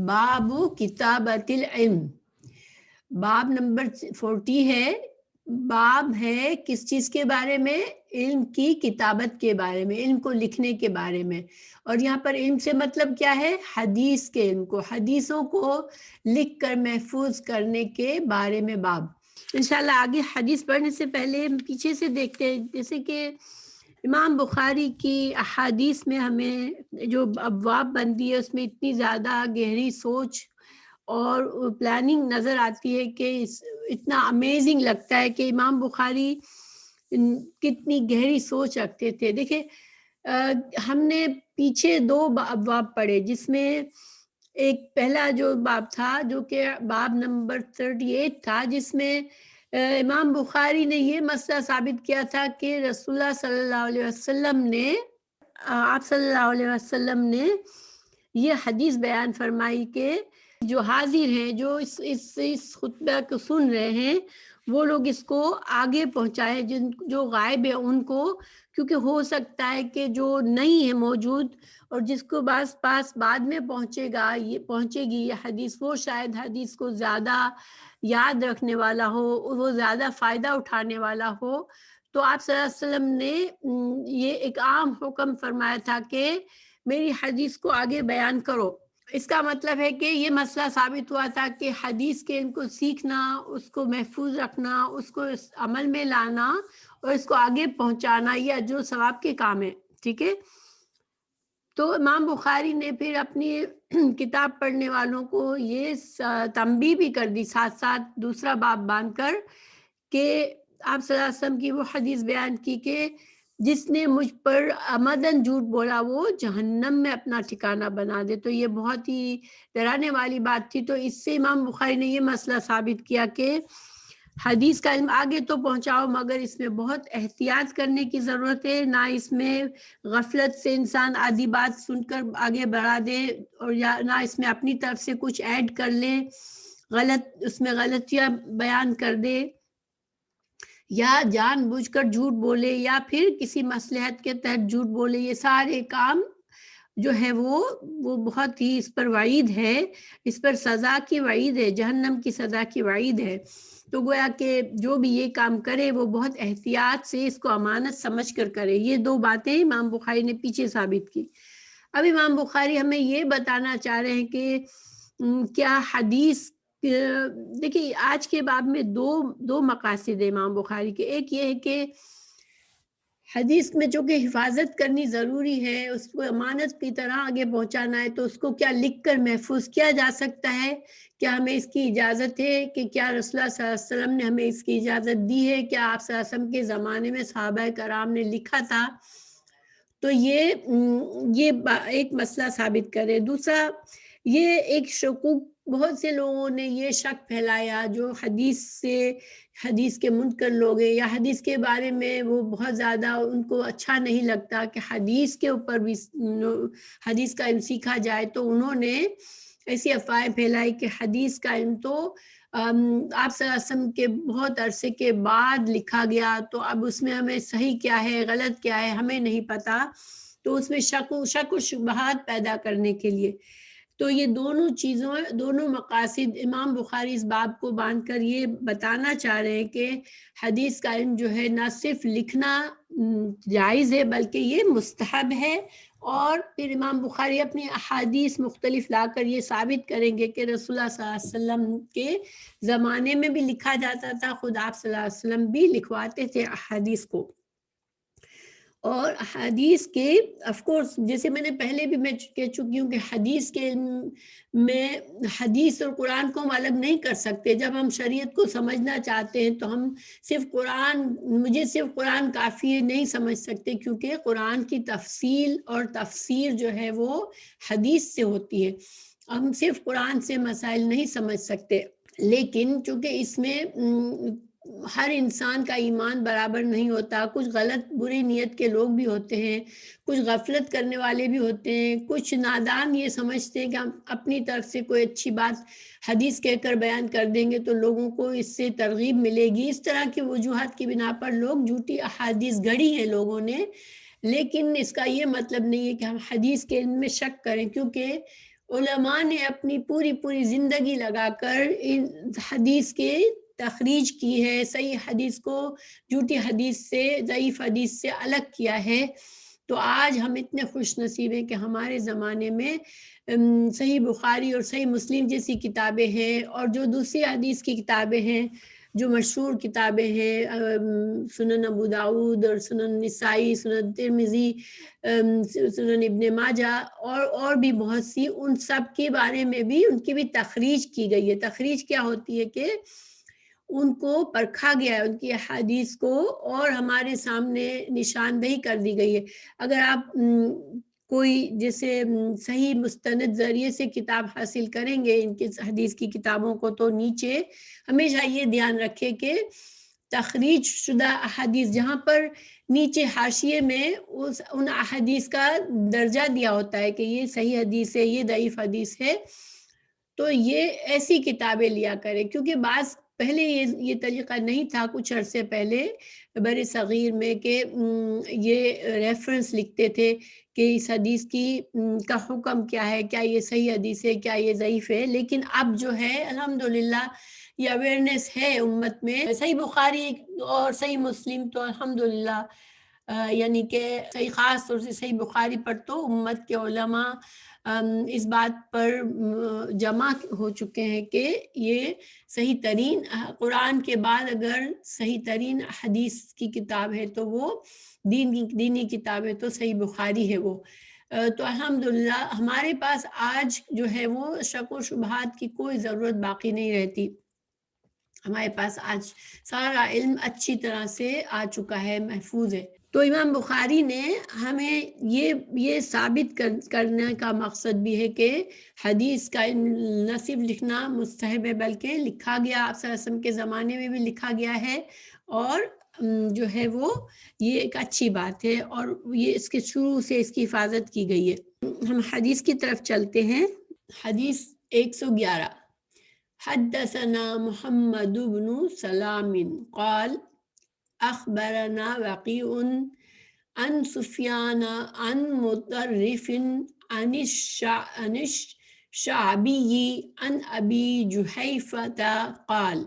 باب کتابت العلم، باب نمبر 40 ہے۔ باب ہے کس چیز کے بارے میں؟ علم کی کتابت کے بارے میں، علم کو لکھنے کے بارے میں۔ اور یہاں پر علم سے مطلب کیا ہے؟ حدیث کے علم کو، حدیثوں کو لکھ کر محفوظ کرنے کے بارے میں باب۔ انشاءاللہ آگے حدیث پڑھنے سے پہلے پیچھے سے دیکھتے ہیں، جیسے کہ امام بخاری کی احادیث میں ہمیں جو ابواب بنتی ہے اس میں اتنی زیادہ گہری سوچ اور پلاننگ نظر آتی ہے کہ اتنا امیزنگ لگتا ہے کہ امام بخاری کتنی گہری سوچ رکھتے تھے۔ دیکھیں ہم نے پیچھے 2 ابواب پڑھے، جس میں ایک پہلا جو باب تھا جو کہ باب نمبر 38 تھا، جس میں امام بخاری نے یہ مسئلہ ثابت کیا تھا کہ رسول اللہ صلی اللہ علیہ وسلم نے آپ صلی اللہ علیہ وسلم نے یہ حدیث بیان فرمائی کہ جو حاضر ہیں، جو اس خطبہ کو سن رہے ہیں، وہ لوگ اس کو آگے پہنچائے، جو غائب ہے ان کو، کیونکہ ہو سکتا ہے کہ جو نہیں ہے موجود اور جس کو پاس بعد میں پہنچے گی یہ حدیث، وہ شاید حدیث کو زیادہ یاد رکھنے والا ہو، وہ زیادہ فائدہ اٹھانے والا ہو۔ تو آپ صلی اللہ علیہ وسلم نے یہ ایک عام حکم فرمایا تھا کہ میری حدیث کو آگے بیان کرو۔ اس کا مطلب ہے کہ یہ مسئلہ ثابت ہوا تھا کہ حدیث کے ان کو سیکھنا، اس کو محفوظ رکھنا، اس کو عمل میں لانا اور اس کو آگے پہنچانا یہ اجر و ثواب کے کام ہے، ٹھیک ہے۔ تو امام بخاری نے پھر اپنی کتاب پڑھنے والوں کو یہ تنبیہ بھی کر دی ساتھ ساتھ دوسرا باب باندھ کر کہ آپ صلی اللہ علیہ وسلم کی وہ حدیث بیان کی کہ جس نے مجھ پر عمدن جھوٹ بولا وہ جہنم میں اپنا ٹھکانہ بنا دے۔ تو یہ بہت ہی ڈرانے والی بات تھی۔ تو اس سے امام بخاری نے یہ مسئلہ ثابت کیا کہ حدیث کا علم آگے تو پہنچاؤ، مگر اس میں بہت احتیاط کرنے کی ضرورت ہے، نہ اس میں غفلت سے انسان آدھی بات سن کر آگے بڑھا دے، اور یا نہ اس میں اپنی طرف سے کچھ ایڈ کر لے، اس میں غلطیاں بیان کر دے، یا جان بوجھ کر جھوٹ بولے، یا پھر کسی مصلحت کے تحت جھوٹ بولے۔ یہ سارے کام جو ہے وہ بہت ہی اس پر وعید ہے، اس پر سزا کی وعید ہے، جہنم کی سزا کی وعید ہے۔ تو گویا کہ جو بھی یہ کام کرے وہ بہت احتیاط سے اس کو امانت سمجھ کر کرے۔ یہ 2 باتیں امام بخاری نے پیچھے ثابت کی۔ اب امام بخاری ہمیں یہ بتانا چاہ رہے ہیں کہ کیا حدیث، دیکھیں آج کے باب میں دو مقاصد ہیں امام بخاری کے۔ ایک یہ ہے کہ حدیث میں چونکہ حفاظت کرنی ضروری ہے، اس کو امانت کی طرح آگے پہنچانا ہے، تو اس کو کیا لکھ کر محفوظ کیا جا سکتا ہے؟ کیا ہمیں اس کی اجازت ہے؟ کہ کیا رسول اللہ صلی اللہ علیہ وسلم نے ہمیں اس کی اجازت دی ہے؟ کیا آپ صلی اللہ علیہ وسلم کے زمانے میں صحابہ کرام نے لکھا تھا؟ تو یہ ایک مسئلہ ثابت کرے۔ دوسرا یہ ایک شکوک، بہت سے لوگوں نے یہ شک پھیلایا جو حدیث کے منکر لوگ ہیں، یا حدیث کے بارے میں وہ بہت زیادہ ان کو اچھا نہیں لگتا کہ حدیث کے اوپر بھی حدیث کا علم سیکھا جائے، تو انہوں نے ایسی افواہیں پھیلائی کہ حدیث کا علم تو آپ صلی اللہ علیہ وسلم کے بہت عرصے کے بعد لکھا گیا، تو اب اس میں ہمیں صحیح کیا ہے غلط کیا ہے ہمیں نہیں پتا۔ تو اس میں شک و شبہات پیدا کرنے کے لیے، تو یہ دونوں مقاصد امام بخاری اس باب کو باندھ کر یہ بتانا چاہ رہے ہیں کہ حدیث کا علم جو ہے نہ صرف لکھنا جائز ہے بلکہ یہ مستحب ہے۔ اور پھر امام بخاری اپنی احادیث مختلف لا کر یہ ثابت کریں گے کہ رسول اللہ صلی اللہ علیہ وسلم کے زمانے میں بھی لکھا جاتا تھا، خود آپ صلی اللہ علیہ وسلم بھی لکھواتے تھے احادیث کو۔ اور حدیث کے آف کورس جیسے میں نے پہلے بھی میں کہہ چکی ہوں کہ حدیث کے علم میں حدیث اور قرآن کو ہم الگ نہیں کر سکتے۔ جب ہم شریعت کو سمجھنا چاہتے ہیں تو ہم مجھے صرف قرآن کافی ہے نہیں سمجھ سکتے، کیونکہ قرآن کی تفصیل اور تفسیر جو ہے وہ حدیث سے ہوتی ہے۔ ہم صرف قرآن سے مسائل نہیں سمجھ سکتے، لیکن چونکہ اس میں ہر انسان کا ایمان برابر نہیں ہوتا، کچھ غلط بری نیت کے لوگ بھی ہوتے ہیں، کچھ غفلت کرنے والے بھی ہوتے ہیں، کچھ نادان یہ سمجھتے ہیں کہ ہم اپنی طرف سے کوئی اچھی بات حدیث کہہ کر بیان کر دیں گے تو لوگوں کو اس سے ترغیب ملے گی۔ اس طرح کی وجوہات کی بنا پر لوگ جھوٹی احادیث گھڑی ہیں لوگوں نے، لیکن اس کا یہ مطلب نہیں ہے کہ ہم حدیث کے علم میں شک کریں، کیونکہ علماء نے اپنی پوری زندگی لگا کر ان حدیث کے تخریج کی ہے، صحیح حدیث کو جھوٹی حدیث سے، ضعیف حدیث سے الگ کیا ہے. تو آج ہم اتنے خوش نصیب ہیں کہ ہمارے زمانے میں صحیح بخاری اور صحیح مسلم جیسی کتابیں ہیں، اور جو دوسری حدیث کی کتابیں ہیں، جو مشہور کتابیں ہیں، سنن ابو داؤد اور سنن نسائی، سنن ترمذی، سنن ابن ماجہ اور بھی بہت سی، ان سب کے بارے میں بھی ان کی بھی تخریج کی گئی ہے. تخریج کیا ہوتی ہے کہ ان کو پرکھا گیا ہے، ان کی حدیث کو، اور ہمارے سامنے نشاندہی کر دی گئی ہے. اگر آپ کوئی جیسے صحیح مستند ذریعے سے کتاب حاصل کریں گے ان کے حدیث کی کتابوں کو، تو نیچے ہمیشہ یہ دھیان رکھے کہ تخریج شدہ احادیث، جہاں پر نیچے حاشیے میں ان احادیث کا درجہ دیا ہوتا ہے کہ یہ صحیح حدیث ہے، یہ ضعیف حدیث ہے، تو یہ ایسی کتابیں لیا کرے. کیونکہ بعض پہلے یہ طریقہ نہیں تھا، کچھ عرصے پہلے بر صغیر میں، کہ یہ ریفرنس لکھتے تھے کہ اس حدیث کا حکم کیا ہے، کیا یہ صحیح حدیث ہے، کیا یہ ضعیف ہے. لیکن اب جو ہے الحمدللہ یہ اویئرنیس ہے امت میں. صحیح بخاری اور صحیح مسلم تو الحمدللہ، یعنی کہ خاص طور سے صحیح بخاری پر تو امت کے علماء اس بات پر جمع ہو چکے ہیں کہ یہ صحیح ترین، قرآن کے بعد اگر صحیح ترین حدیث کی کتاب ہے تو وہ دینی کتاب ہے تو صحیح بخاری ہے وہ. تو الحمدللہ ہمارے پاس آج جو ہے وہ شک و شبہات کی کوئی ضرورت باقی نہیں رہتی. ہمارے پاس آج سارا علم اچھی طرح سے آ چکا ہے، محفوظ ہے. تو امام بخاری نے ہمیں یہ ثابت کرنے کا مقصد بھی ہے کہ حدیث کا نہ صرف لکھنا مستحب ہے، بلکہ لکھا گیا، آپ صلی اللہ علیہ وسلم کے زمانے میں بھی لکھا گیا ہے، اور جو ہے وہ یہ ایک اچھی بات ہے، اور یہ اس کے شروع سے اس کی حفاظت کی گئی ہے. ہم حدیث کی طرف چلتے ہیں. حدیث 111. حدثنا محمد بن سلام قال اخبرنا وقيع عن سفيان عن مطرف عن الشعبي عن ابي جحيفة قال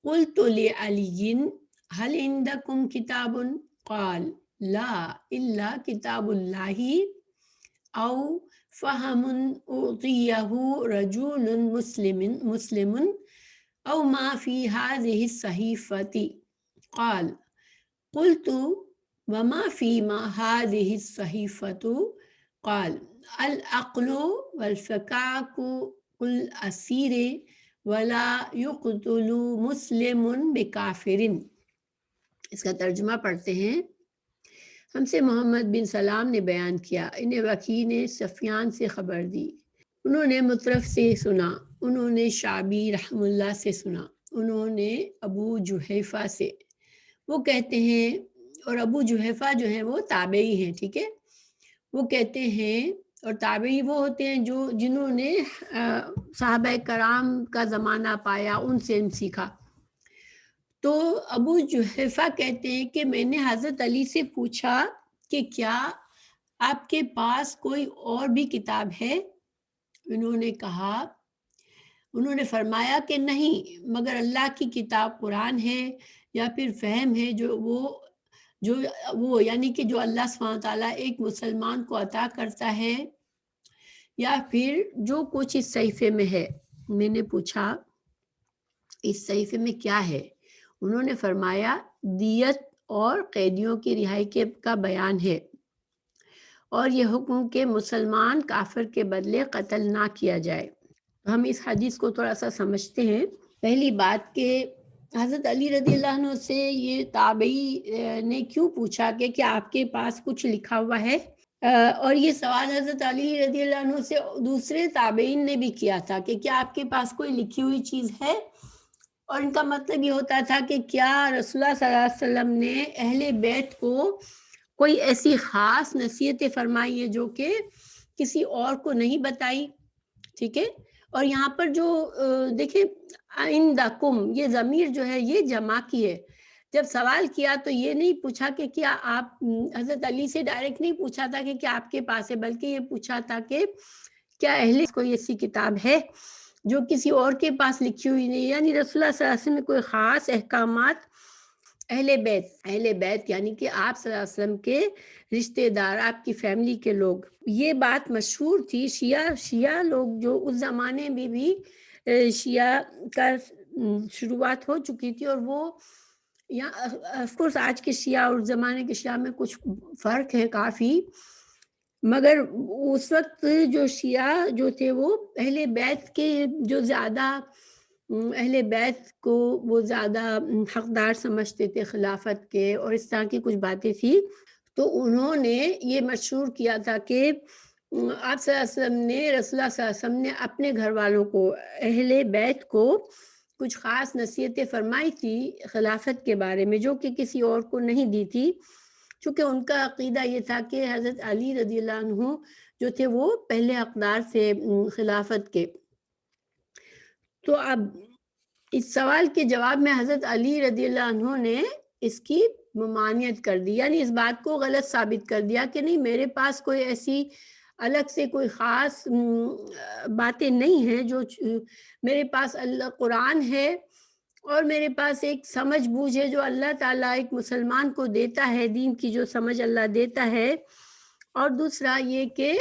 قلت لعلي هل عندكم كتاب؟ قال لا الا كتاب الله او فهم اعطيه رجل مسلم او ما في هذه الصحيفة. قال قلت وما فيما هذه الصحيفة؟ قال العقل والفكاك الأسير ولا يقتل مسلم بکافر. اس کا ترجمہ پڑھتے ہیں. ہم سے محمد بن سلام نے بیان کیا، انہیں وکیع نے سفیان سے خبر دی، انہوں نے مطرف سے سنا، انہوں نے شعبی رحم اللہ سے سنا، انہوں نے ابو جحیفہ سے. وہ کہتے ہیں، اور ابو جحیفہ جو ہیں وہ تابعی ہیں، ٹھیک ہے، وہ کہتے ہیں، اور تابعی وہ ہوتے ہیں جنہوں نے صحابہ کرام کا زمانہ پایا، ان سے سیکھا. تو ابو جحیفہ کہتے ہیں کہ میں نے حضرت علی سے پوچھا کہ کیا آپ کے پاس کوئی اور بھی کتاب ہے؟ انہوں نے فرمایا کہ نہیں، مگر اللہ کی کتاب قرآن ہے، یا پھر فہم ہے جو یعنی کہ جو اللہ سبحانہ تعالیٰ ایک مسلمان کو عطا کرتا ہے، یا پھر جو کچھ اس صحیفے میں ہے. میں نے پوچھا اس صحیفے میں کیا ہے؟ انہوں نے فرمایا دیت اور قیدیوں کی رہائی کا بیان ہے، اور یہ حکم کہ مسلمان کافر کے بدلے قتل نہ کیا جائے. ہم اس حدیث کو تھوڑا سا سمجھتے ہیں. پہلی بات کہ حضرت علی رضی اللہ عنہ سے یہ تابعی نے کیوں پوچھا کہ کیا آپ کے پاس کچھ لکھا ہوا ہے؟ اور یہ سوال حضرت علی رضی اللہ عنہ سے دوسرے تابعین نے بھی کیا تھا کہ کیا آپ کے پاس کوئی لکھی ہوئی چیز ہے؟ اور ان کا مطلب یہ ہوتا تھا کہ کیا رسول اللہ صلی اللہ علیہ وسلم نے اہل بیت کو کوئی ایسی خاص نصیحتیں فرمائی ہے جو کہ کسی اور کو نہیں بتائی، ٹھیک ہے. اور یہاں پر جو دیکھیں عندکم، یہ ضمیر جو ہے یہ جمع کی ہے. جب سوال کیا تو یہ نہیں پوچھا کہ کیا آپ، حضرت علی سے ڈائریکٹ نہیں پوچھا تھا کہ کیا آپ کے پاس ہے، بلکہ یہ پوچھا تھا کہ کیا اہل کوئی ایسی کتاب ہے جو کسی اور کے پاس لکھی ہوئی نہیں؟ یعنی رسول اللہ صلی اللہ علیہ وسلم میں کوئی خاص احکامات اہل بیت یعنی کہ آپ صلی اللہ علیہ وسلم کے رشتہ دار، آپ کی فیملی کے لوگ، یہ بات مشہور تھی۔ شیعہ لوگ جو اس زمانے میں بھی شیعہ کا شروعات ہو چکی تھی، اور وہ آف کورس آج کے شیعہ اور زمانے کے شیعہ میں کچھ فرق ہے کافی، مگر اس وقت جو شیعہ جو تھے وہ اہل بیت کے جو زیادہ اہل بیت کو وہ زیادہ حقدار سمجھتے تھے خلافت کے، اور اس طرح کی کچھ باتیں تھی، تو انہوں نے یہ مشہور کیا تھا کہ آپ صلی اللہ علیہ وسلم نے رسول اللہ صلی اللہ علیہ وسلم نے اپنے گھر والوں کو، اہل بیت کو کچھ خاص نصیحتیں فرمائی تھی خلافت کے بارے میں، جو کہ کسی اور کو نہیں دی تھی، چونکہ ان کا عقیدہ یہ تھا کہ حضرت علی رضی اللہ عنہ جو تھے وہ پہلے حقدار تھے خلافت کے۔ تو اب اس سوال کے جواب میں حضرت علی رضی اللہ عنہ نے اس کی ممانعت کر دی، یعنی اس بات کو غلط ثابت کر دیا کہ نہیں، میرے پاس کوئی ایسی الگ سے کوئی خاص باتیں نہیں ہیں، جو میرے پاس اللہ قرآن ہے، اور میرے پاس ایک سمجھ بوجھ ہے جو اللہ تعالیٰ ایک مسلمان کو دیتا ہے، دین کی جو سمجھ اللہ دیتا ہے، اور دوسرا یہ کہ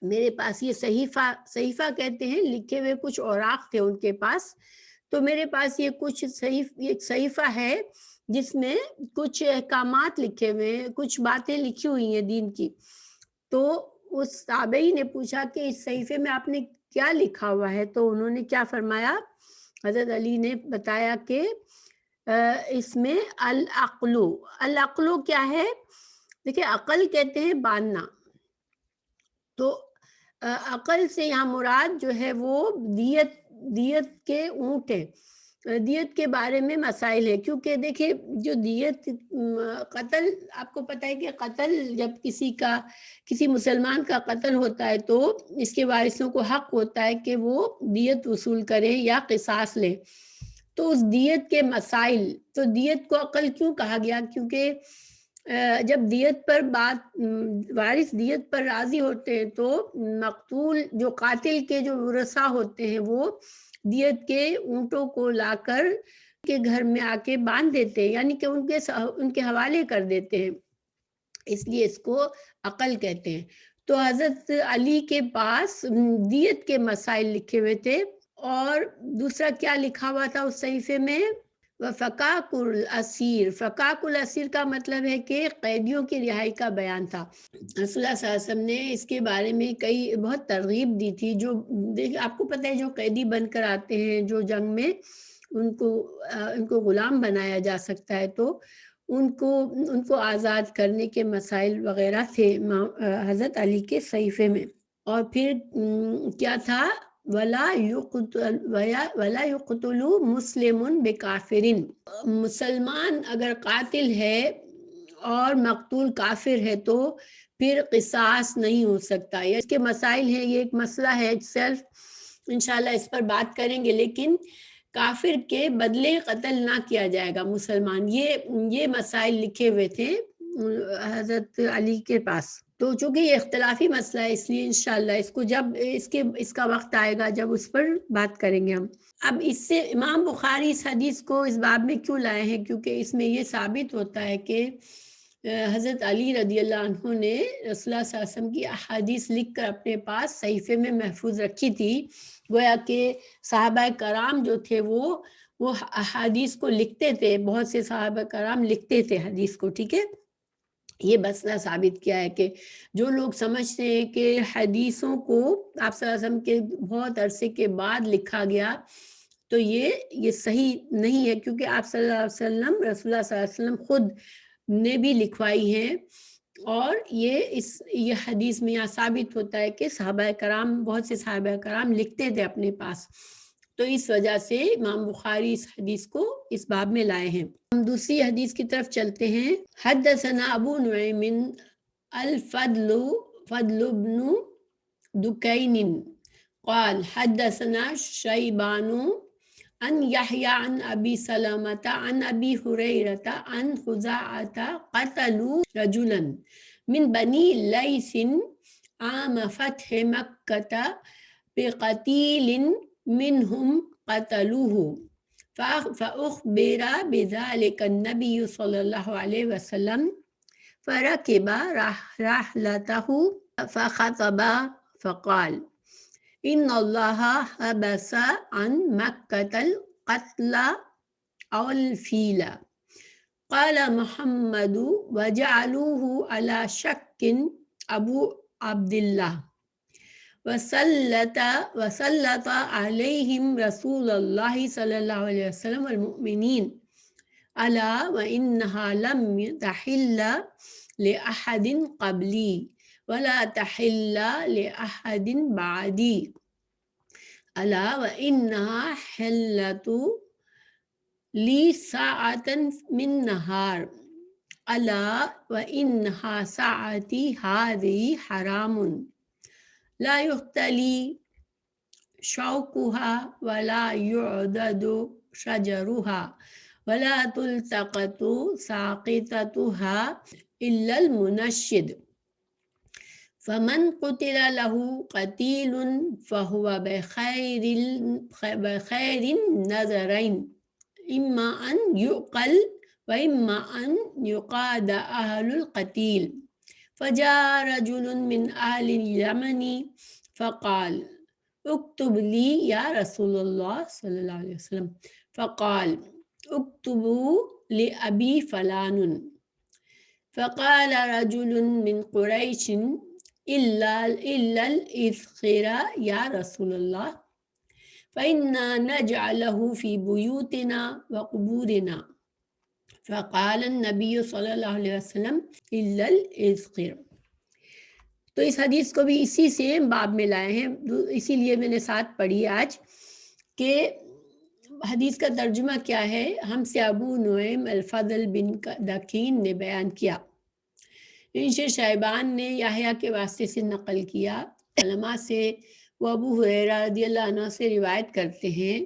میرے پاس یہ صحیفہ کہتے ہیں، لکھے ہوئے کچھ اوراق تھے ان کے پاس، تو میرے پاس یہ کچھ ایک صحیفہ ہے جس میں کچھ احکامات لکھے ہوئے ہیں، کچھ باتیں لکھی ہوئی ہیں دین کی۔ تو اس تابعی نے پوچھا کہ اس صحیفے میں آپ نے کیا لکھا ہوا ہے؟ تو انہوں نے کیا فرمایا؟ حضرت علی نے بتایا کہ اس میں العقل کیا ہے؟ دیکھیں، عقل کہتے ہیں باندھنا، تو عقل سے یہاں مراد جو ہے وہ دیت کے اونٹ ہے، دیت کے بارے میں مسائل ہے، کیونکہ دیکھیں جو دیت قتل، آپ کو پتہ ہے کہ قتل جب کسی مسلمان کا قتل ہوتا ہے تو اس کے وارثوں کو حق ہوتا ہے کہ وہ دیت وصول کریں یا قصاص لیں، تو اس دیت کے مسائل، تو دیت کو عقل کیوں کہا گیا؟ کیونکہ جب دیت پر وارث دیت پر راضی ہوتے ہیں تو مقتول جو قاتل کے جو ورثاء ہوتے ہیں وہ دیت کے اونٹوں کو لا کر کے گھر میں آ کے باندھ دیتے ہیں، یعنی کہ ان کے حوالے کر دیتے ہیں، اس لیے اس کو عقل کہتے ہیں۔ تو حضرت علی کے پاس دیت کے مسائل لکھے ہوئے تھے، اور دوسرا کیا لکھا ہوا تھا اس صحیفے میں؟ فقاق الاسیر۔ فقاق الاسیر کا مطلب ہے کہ قیدیوں کی رہائی کا بیان تھا۔ رسول اللہ صلی اللہ علیہ وسلم نے اس کے بارے میں بہت ترغیب دی تھی۔ جو آپ کو پتہ ہے جو قیدی بن کر آتے ہیں جو جنگ میں، ان کو غلام بنایا جا سکتا ہے، تو ان کو آزاد کرنے کے مسائل وغیرہ تھے حضرت علی کے صحیفے میں۔ اور پھر کیا تھا؟ وَلَا يُقْتَلُ مُسْلِمٌ بِكَافِرٍ۔ مسلمان اگر قاتل ہے اور مقتول کافر ہے تو پھر قصاص نہیں ہو سکتا۔ اس کے مسائل ہیں، یہ ایک مسئلہ ہے سیلف، انشاءاللہ اس پر بات کریں گے، لیکن کافر کے بدلے قتل نہ کیا جائے گا مسلمان، یہ مسائل لکھے ہوئے تھے حضرت علی کے پاس۔ تو چونکہ یہ اختلافی مسئلہ ہے، اس لیے انشاءاللہ اس کو جب اس کا وقت آئے گا جب اس پر بات کریں گے ہم۔ اب اس سے امام بخاری اس حدیث کو اس باب میں کیوں لائے ہیں؟ کیونکہ اس میں یہ ثابت ہوتا ہے کہ حضرت علی رضی اللہ عنہ نے رسول اللہ صلی اللہ علیہ وسلم کی احادیث لکھ کر اپنے پاس صحیفے میں محفوظ رکھی تھی، گویا کہ صحابہ کرام جو تھے وہ احادیث کو لکھتے تھے، بہت سے صحابہ کرام لکھتے تھے حدیث کو، ٹھیک ہے۔ یہ مسئلہ ثابت کیا ہے کہ جو لوگ سمجھتے ہیں کہ حدیثوں کو آپ صلی اللہ علیہ وسلم کے بہت عرصے کے بعد لکھا گیا، تو یہ صحیح نہیں ہے، کیونکہ آپ صلی اللہ علیہ وسلم رسول اللہ صلی اللہ علیہ وسلم خود نے بھی لکھوائی ہیں، اور یہ حدیث میں یہاں ثابت ہوتا ہے کہ صحابہ کرام، بہت سے صحابہ کرام لکھتے تھے اپنے پاس، تو اس وجہ سے امام بخاری اس حدیث کو اس باب میں لائے ہیں۔ ہم دوسری حدیث کی طرف چلتے ہیں۔ حدثنا ابو نعیم الفضل بن دکین قال حدثنا شیبان عن یحیی عن ابی سلمۃ عن ابی ہریرۃ عن خزاعۃ قتلوا رجلا من بنی لیث عام فتح مکۃ بقتیل منہم قتلوہ فأخبر بذلك النبی صلی اللہ علیہ وسلم فركب رحلته فخطب فقال إن الله حبس عن مكة القتل أو الفيل. قال محمد وجعلوه على شك أبو عبد الله وسلط عليهم رسول الله صلى الله عليه وسلم والمؤمنين ألا وإنها لم تحل لأحد قبلي ولا تحل لأحد بعدي ألا وإنها حلت لي ساعة من نهار ألا وإنها ساعتي هذه حرام لا يختلي شوكها ولا يعضد شجرها ولا تلتقط ساقطتها إلا المنشد فمن قتل له قتيل فهو بخير النظرين إما أن يؤقل وإما أن يقاد أهل القتيل. فجاء رجل من أهل اليمن فقال اكتب لي يا رسول الله صلى الله عليه وسلم فقال اكتبوا لأبي فلان. فقال رجل من قريش إلا الإذخر يا رسول الله فإنا نجعله في بيوتنا وقبورنا. فقال النبی صلی اللہ علیہ وسلم إلا الإذخر. تو اس حدیث کو بھی اسی سیم باب میں لائے ہیں، اسی لیے میں نے ساتھ پڑھی آج کہ حدیث کا ترجمہ کیا ہے. ہم سے ابو نعیم الفضل بن دکین نے بیان کیا، انشر شیبان نے یحییٰ کے واسطے سے نقل کیا، علماء سے وہ ابو ہریرہ رضی اللہ عنہ سے روایت کرتے ہیں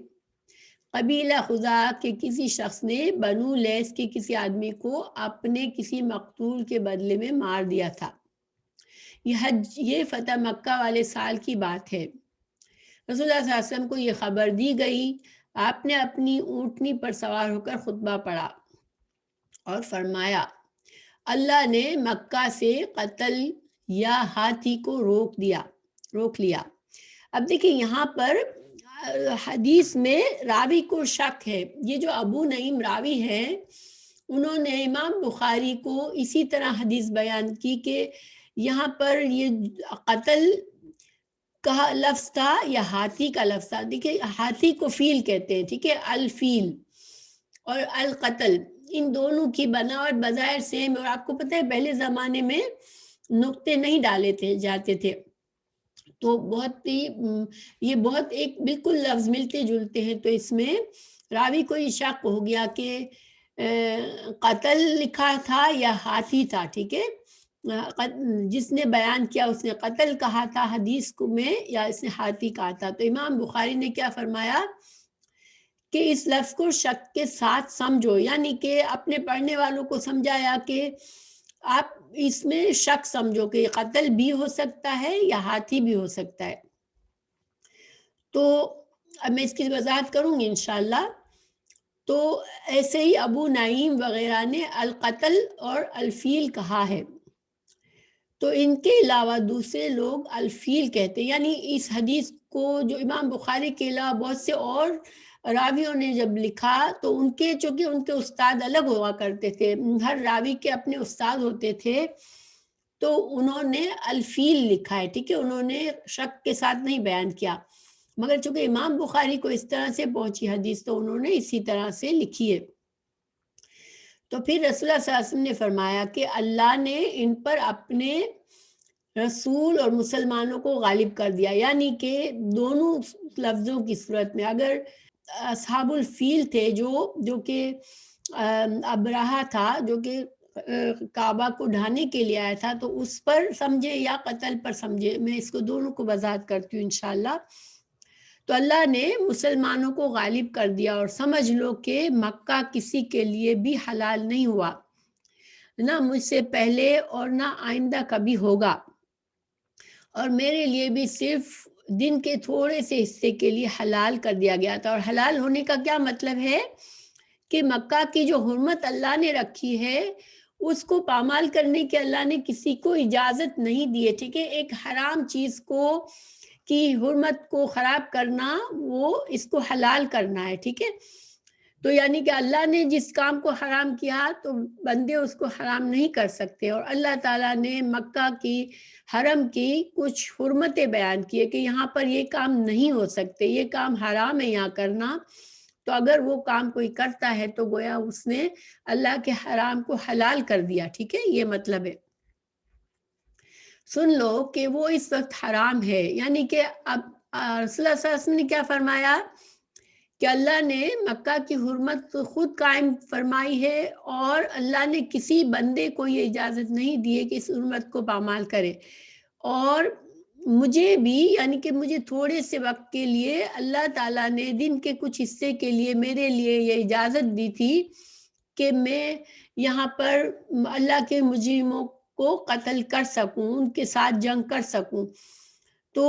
قبیلہ خزاعہ کے کسی شخص نے بنو لیس کے کسی آدمی کو اپنے کسی مقتول کے بدلے میں مار دیا تھا. یہ فتح مکہ والے سال کی بات ہے. رسول اللہ صلی اللہ علیہ وسلم کو یہ خبر دی گئی. آپ نے اپنی اونٹنی پر سوار ہو کر خطبہ پڑھا اور فرمایا اللہ نے مکہ سے قتل یا ہاتھی کو روک لیا. اب دیکھیں یہاں پر حدیث میں راوی کو شک ہے. یہ جو ابو نعیم راوی ہیں انہوں نے امام بخاری کو اسی طرح حدیث بیان کی کہ یہاں پر یہ قتل کا لفظ تھا یا ہاتھی کا لفظ تھا. دیکھیں ہاتھی کو فیل کہتے ہیں، ٹھیک ہے، الفیل اور القتل ان دونوں کی بناوٹ بظاہر سیم. اور آپ کو پتہ ہے پہلے زمانے میں نقطے نہیں ڈالے جاتے تھے، تو یہ بہت ایک بالکل لفظ ملتے جلتے ہیں. تو اس میں راوی کو یہ شک ہو گیا کہ قتل لکھا تھا یا ہاتھی تھا. ٹھیک ہے، جس نے بیان کیا اس نے قتل کہا تھا حدیث میں یا اس نے ہاتھی کہا تھا. تو امام بخاری نے کیا فرمایا کہ اس لفظ کو شک کے ساتھ سمجھو، یعنی کہ اپنے پڑھنے والوں کو سمجھایا کہ آپ اس میں شک سمجھو کہ قتل بھی ہو سکتا ہے یا ہاتھی بھی ہو سکتا ہے. تو اب میں اس کی وضاحت کروں گی انشاءاللہ. تو ایسے ہی ابو نعیم وغیرہ نے القتل اور الفیل کہا ہے. تو ان کے علاوہ دوسرے لوگ الفیل کہتے ہیں. یعنی اس حدیث کو جو امام بخاری کے علاوہ بہت سے اور راویوں نے جب لکھا تو چونکہ ان کے استاد الگ ہوا کرتے تھے، ہر راوی کے اپنے استاد ہوتے تھے، تو انہوں نے الفیل لکھا ہے. ٹھیک ہے، انہوں نے شک کے ساتھ نہیں بیان کیا، مگر چونکہ امام بخاری کو اس طرح سے پہنچی حدیث تو انہوں نے اسی طرح سے لکھی ہے. تو پھر رسول اللہ صلی اللہ علیہ وسلم نے فرمایا کہ اللہ نے ان پر اپنے رسول اور مسلمانوں کو غالب کر دیا. یعنی کہ دونوں لفظوں کی صورت میں اگر اصحاب الفیل تھے جو کہ ابرہہ تھا جو کہ کعبہ کو ڈھانے کے لیے آیا تھا، تو اس پر سمجھے یا قتل پر سمجھے، میں اس کو دونوں کو وضاحت کرتی ہوں انشاءاللہ. تو اللہ نے مسلمانوں کو غالب کر دیا اور سمجھ لو کہ مکہ کسی کے لیے بھی حلال نہیں ہوا، نہ مجھ سے پہلے اور نہ آئندہ کبھی ہوگا. اور میرے لیے بھی صرف دن کے تھوڑے سے حصے کے لیے حلال کر دیا گیا تھا۔ اور حلال ہونے کا کیا مطلب ہے کہ مکہ کی جو حرمت اللہ نے رکھی ہے اس کو پامال کرنے کے اللہ نے کسی کو اجازت نہیں دی ہے، ٹھیک ہے؟ ایک حرام چیز کو کی حرمت کو خراب کرنا، وہ اس کو حلال کرنا ہے، ٹھیک ہے؟ تو یعنی کہ اللہ نے جس کام کو حرام کیا تو بندے اس کو حرام نہیں کر سکتے، اور اللہ تعالیٰ نے مکہ کی حرم کی کچھ حرمتیں بیان کی ہے کہ یہاں پر یہ کام نہیں ہو سکتے، یہ کام حرام ہے یہاں کرنا۔ تو اگر وہ کام کوئی کرتا ہے تو گویا اس نے اللہ کے حرام کو حلال کر دیا، ٹھیک ہے؟ یہ مطلب ہے۔ سن لو کہ وہ اس وقت حرام ہے، یعنی کہ اب رسول اللہ صلی اللہ علیہ وسلم نے کیا فرمایا کہ اللہ نے مکہ کی حرمت خود قائم فرمائی ہے، اور اللہ نے کسی بندے کو یہ اجازت نہیں دی ہے کہ اس حرمت کو پامال کرے۔ اور مجھے بھی، یعنی کہ مجھے تھوڑے سے وقت کے لیے اللہ تعالیٰ نے دن کے کچھ حصے کے لیے میرے لیے یہ اجازت دی تھی کہ میں یہاں پر اللہ کے مجرموں کو قتل کر سکوں، ان کے ساتھ جنگ کر سکوں۔ تو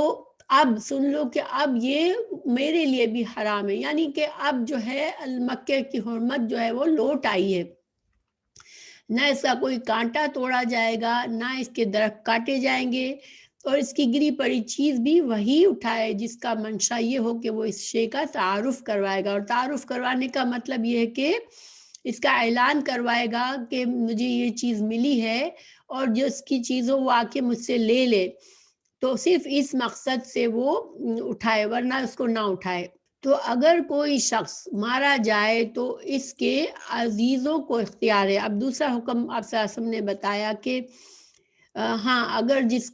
اب سن لو کہ اب یہ میرے لیے بھی حرام ہے، یعنی کہ اب جو ہے مکہ کی حرمت جو ہے وہ لوٹ آئی ہے، نہ اس کا کوئی کانٹا توڑا جائے گا، نہ اس کے درخت کاٹے جائیں گے، اور اس کی گری پڑی چیز بھی وہی اٹھائے جس کا منشا یہ ہو کہ وہ اس شے کا تعارف کروائے گا۔ اور تعارف کروانے کا مطلب یہ ہے کہ اس کا اعلان کروائے گا کہ مجھے یہ چیز ملی ہے، اور جو اس کی چیز ہو وہ آ کے مجھ سے لے لے، تو صرف اس مقصد سے وہ اٹھائے، ورنہ اس کو نہ اٹھائے۔ تو اگر کوئی شخص مارا جائے تو اس کے عزیزوں کو اختیار ہے۔ اب دوسرا حکم آپ صلی اللہ علیہ وسلم نے بتایا کہ ہاں، اگر جس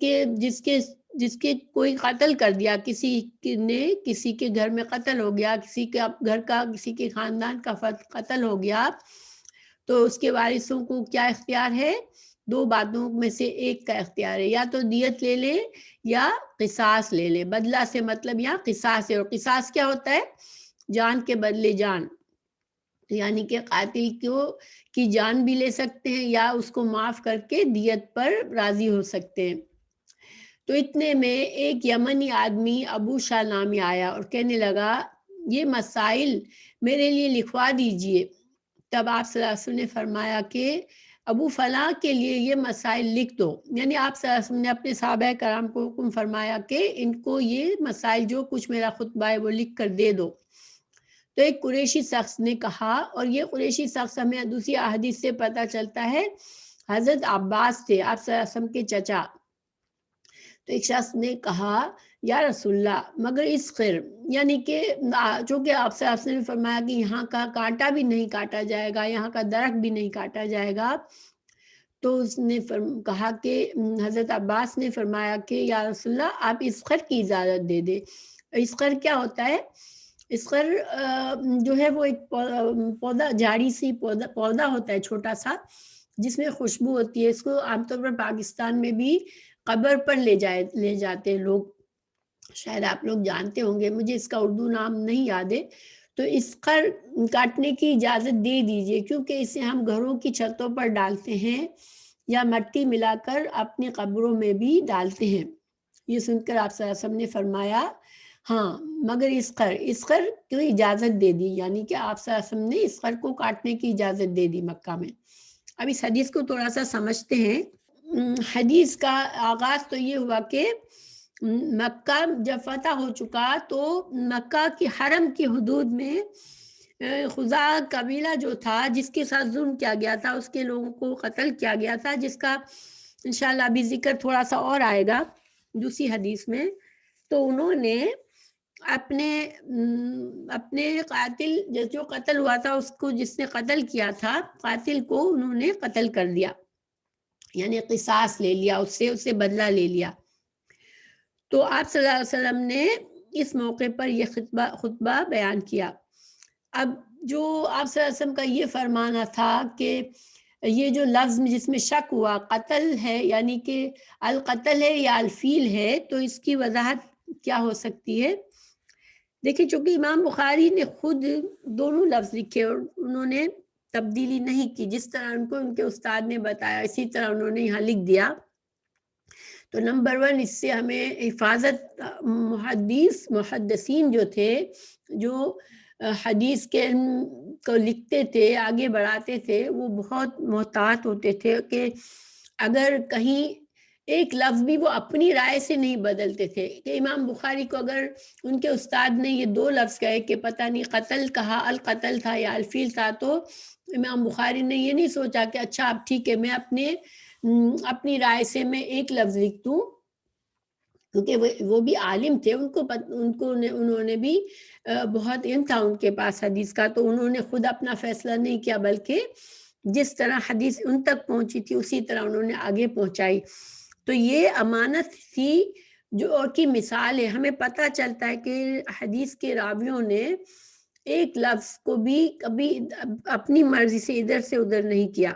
کے کوئی قتل کر دیا، کسی نے کسی کے گھر میں قتل ہو گیا، کسی کے گھر کا، کسی کے خاندان کا فرد قتل ہو گیا، تو اس کے وارثوں کو کیا اختیار ہے؟ دو باتوں میں سے ایک کا اختیار ہے، یا تو دیت لے لے یا قصاص لے لے۔ بدلہ سے مطلب یہاں قصاص ہے، اور قصاص کیا ہوتا ہے؟ جان کے بدلے جان، یعنی کہ قاتل کی جان بھی لے سکتے ہیں یا اس کو معاف کر کے دیت پر راضی ہو سکتے ہیں۔ تو اتنے میں ایک یمنی آدمی ابو شاہ نامی آیا اور کہنے لگا یہ مسائل میرے لیے لکھوا دیجئے۔ تب آپ صلی اللہ علیہ وسلم نے فرمایا کہ ابو فلاں کے لیے یہ مسائل لکھ دو، یعنی آپ صلی اللہ علیہ وسلم نے اپنے صحابہ کرام کو حکم فرمایا کہ ان کو یہ مسائل جو کچھ میرا خطبہ ہے وہ لکھ کر دے دو۔ تو ایک قریشی شخص نے کہا، اور یہ قریشی شخص ہمیں دوسری احادیث سے پتہ چلتا ہے حضرت عباس تھے، آپ صلی اللہ علیہ وسلم کے چچا۔ تو ایک شخص نے کہا یا رسول اللہ مگر اس خیر، یعنی کہ چونکہ آپ صلی اللہ علیہ وسلم نے فرمایا کہ یہاں کا کانٹا بھی نہیں کاٹا جائے گا، یہاں کا درخت بھی نہیں کاٹا جائے گا، تو اس نے کہا کہ حضرت عباس نے فرمایا کہ یا رسول اللہ آپ اسخر کی اجازت دے دے۔ اسخر کیا ہوتا ہے؟ اسخر جو ہے وہ ایک پودا، جھاڑی سی پودا ہوتا ہے چھوٹا سا، جس میں خوشبو ہوتی ہے۔ اس کو عام طور پر پاکستان میں بھی قبر پر لے جاتے ہیں لوگ، شاید آپ لوگ جانتے ہوں گے، مجھے اس کا اردو نام نہیں یاد ہے۔ تو اسخر کاٹنے کی اجازت دے دیجئے، کیونکہ اسے ہم گھروں کی چھتوں پر ڈالتے ہیں یا مٹی ملا کر اپنی قبروں میں بھی ڈالتے ہیں۔ یہ سن کر آپ صلی اللہ علیہ وسلم نے فرمایا ہاں مگر اسخر کی اجازت دے دی، یعنی کہ آپ صلی اللہ علیہ وسلم نے اسخر کو کاٹنے کی اجازت دے دی مکہ میں۔ اب اس حدیث کو تھوڑا سا سمجھتے ہیں۔ حدیث کا آغاز تو یہ ہوا کہ مکہ جب فتح ہو چکا تو مکہ کی حرم کی حدود میں خزاعہ قبیلہ جو تھا، جس کے ساتھ ظلم کیا گیا تھا، اس کے لوگوں کو قتل کیا گیا تھا، جس کا انشاءاللہ ابھی ذکر تھوڑا سا اور آئے گا دوسری حدیث میں۔ تو انہوں نے اپنے قاتل جو قتل ہوا تھا، اس کو جس نے قتل کیا تھا قاتل کو انہوں نے قتل کر دیا، یعنی قصاص لے لیا، اس سے بدلہ لے لیا۔ تو آپ صلی اللہ علیہ وسلم نے اس موقع پر یہ خطبہ بیان کیا۔ اب جو آپ صلی اللہ علیہ وسلم کا یہ فرمانا تھا کہ یہ جو لفظ جس میں شک ہوا قتل ہے، یعنی کہ القتل ہے یا الفیل ہے، تو اس کی وضاحت کیا ہو سکتی ہے؟ دیکھیں، چونکہ امام بخاری نے خود دونوں لفظ لکھے اور انہوں نے تبدیلی نہیں کی، جس طرح ان کو ان کے استاد نے بتایا اسی طرح انہوں نے یہاں لکھ دیا۔ تو نمبر 1 اس سے ہمیں حفاظت، محدثین جو تھے، جو حدیث کے علم کو لکھتے تھے، آگے بڑھاتے تھے، وہ بہت محتاط ہوتے تھے کہ اگر کہیں ایک لفظ بھی وہ اپنی رائے سے نہیں بدلتے تھے. کہ امام بخاری کو اگر ان کے استاد نے یہ 2 لفظ کہے کہ پتہ نہیں قتل کہا، القتل تھا یا الفیل تھا، تو امام بخاری نے یہ نہیں سوچا کہ اچھا اب ٹھیک ہے میں اپنی رائے سے میں ایک لفظ لکھ دوں، کیونکہ وہ بھی عالم تھے، انہوں نے بھی بہت علم تھا ان کے پاس حدیث کا، تو انہوں نے خود اپنا فیصلہ نہیں کیا، بلکہ جس طرح حدیث ان تک پہنچی تھی اسی طرح انہوں نے آگے پہنچائی. تو یہ امانت تھی جو اور کی مثال ہے. ہمیں پتہ چلتا ہے کہ حدیث کے راویوں نے ایک لفظ کو بھی کبھی اپنی مرضی سے ادھر سے ادھر نہیں کیا.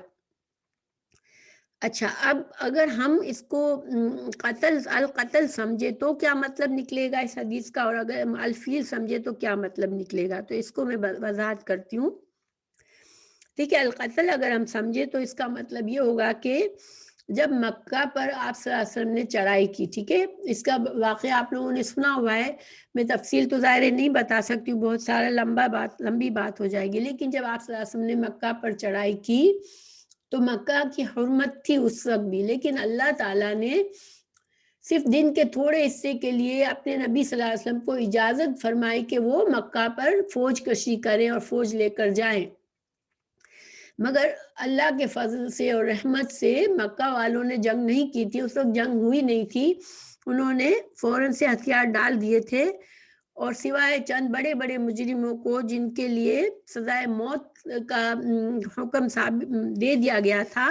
اچھا، اب اگر ہم اس کو القتل سمجھے تو کیا مطلب نکلے گا اس حدیث کا، اور اگر ہم الفیل سمجھے تو کیا مطلب نکلے گا، تو اس کو میں وضاحت کرتی ہوں. ٹھیک ہے، القتل اگر ہم سمجھے تو اس کا مطلب یہ ہوگا کہ جب مکہ پر آپ صلی اللہ علیہ وسلم نے چڑھائی کی، ٹھیک ہے، اس کا واقعہ آپ لوگوں نے سنا ہوا ہے، میں تفصیل تو ظاہر نہیں بتا سکتی ہوں، بہت سارا لمبی بات ہو جائے گی. لیکن جب آپ صلی اللہ علیہ وسلم نے مکہ پر چڑھائی کی تو مکہ کی حرمت تھی اس وقت بھی، لیکن اللہ تعالیٰ نے صرف دن کے تھوڑے حصے کے لیے اپنے نبی صلی اللہ علیہ وسلم کو اجازت فرمائی کہ وہ مکہ پر فوج کشی کریں اور فوج لے کر جائیں. مگر اللہ کے فضل سے اور رحمت سے مکہ والوں نے جنگ نہیں کی تھی، اس وقت جنگ ہوئی نہیں تھی، انہوں نے فوراً سے ہتھیار ڈال دیے تھے، اور سوائے چند بڑے بڑے مجرموں کو جن کے لیے سزائے موت کا حکم دے دیا گیا تھا،